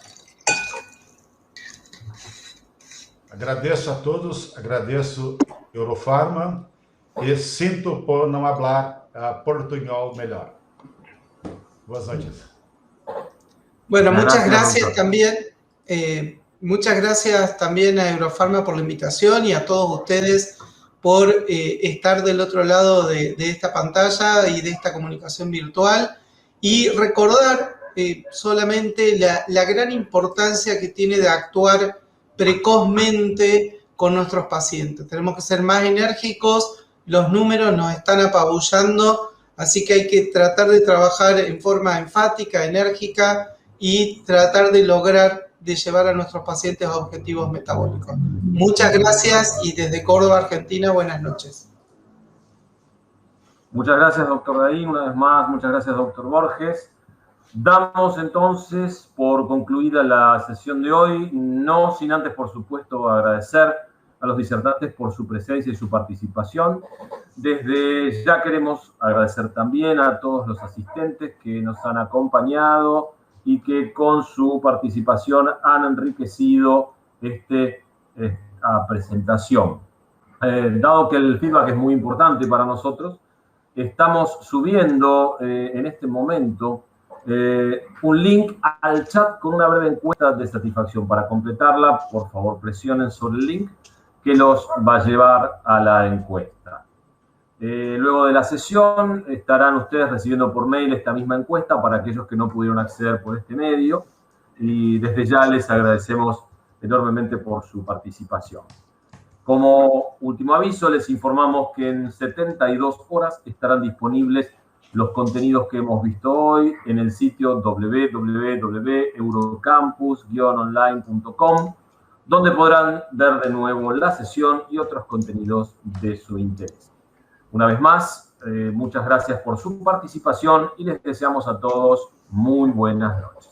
Agradeço a todos, agradeço Eurofarma e sinto por não falar portunhol melhor. Boas noches. Bueno, muchas gracias también. Muchas gracias también a Eurofarma por la invitación y a todos ustedes por estar del otro lado de esta pantalla y de esta comunicación virtual. Y recordar solamente la gran importancia que tiene de actuar precozmente con nuestros pacientes. Tenemos que ser más enérgicos, los números nos están apabullando, así que hay que tratar de trabajar en forma enfática, enérgica y tratar de lograr de llevar a nuestros pacientes a objetivos metabólicos. Muchas gracias y desde Córdoba, Argentina, buenas noches. Muchas gracias, doctor Daín, una vez más. Muchas gracias, doctor Borges. Damos entonces por concluida la sesión de hoy, no sin antes, por supuesto, agradecer a los disertantes por su presencia y su participación. Desde ya queremos agradecer también a todos los asistentes que nos han acompañado y que con su participación han enriquecido esta presentación. Dado que el feedback es muy importante para nosotros, estamos subiendo en este momento un link al chat con una breve encuesta de satisfacción. Para completarla, por favor, presionen sobre el link que los va a llevar a la encuesta. Luego de la sesión estarán ustedes recibiendo por mail esta misma encuesta para aquellos que no pudieron acceder por este medio, y desde ya les agradecemos enormemente por su participación. Como último aviso, les informamos que en 72 horas estarán disponibles los contenidos que hemos visto hoy en el sitio www.eurocampus-online.com, donde podrán ver de nuevo la sesión y otros contenidos de su interés. Una vez más, muchas gracias por su participación y les deseamos a todos muy buenas noches.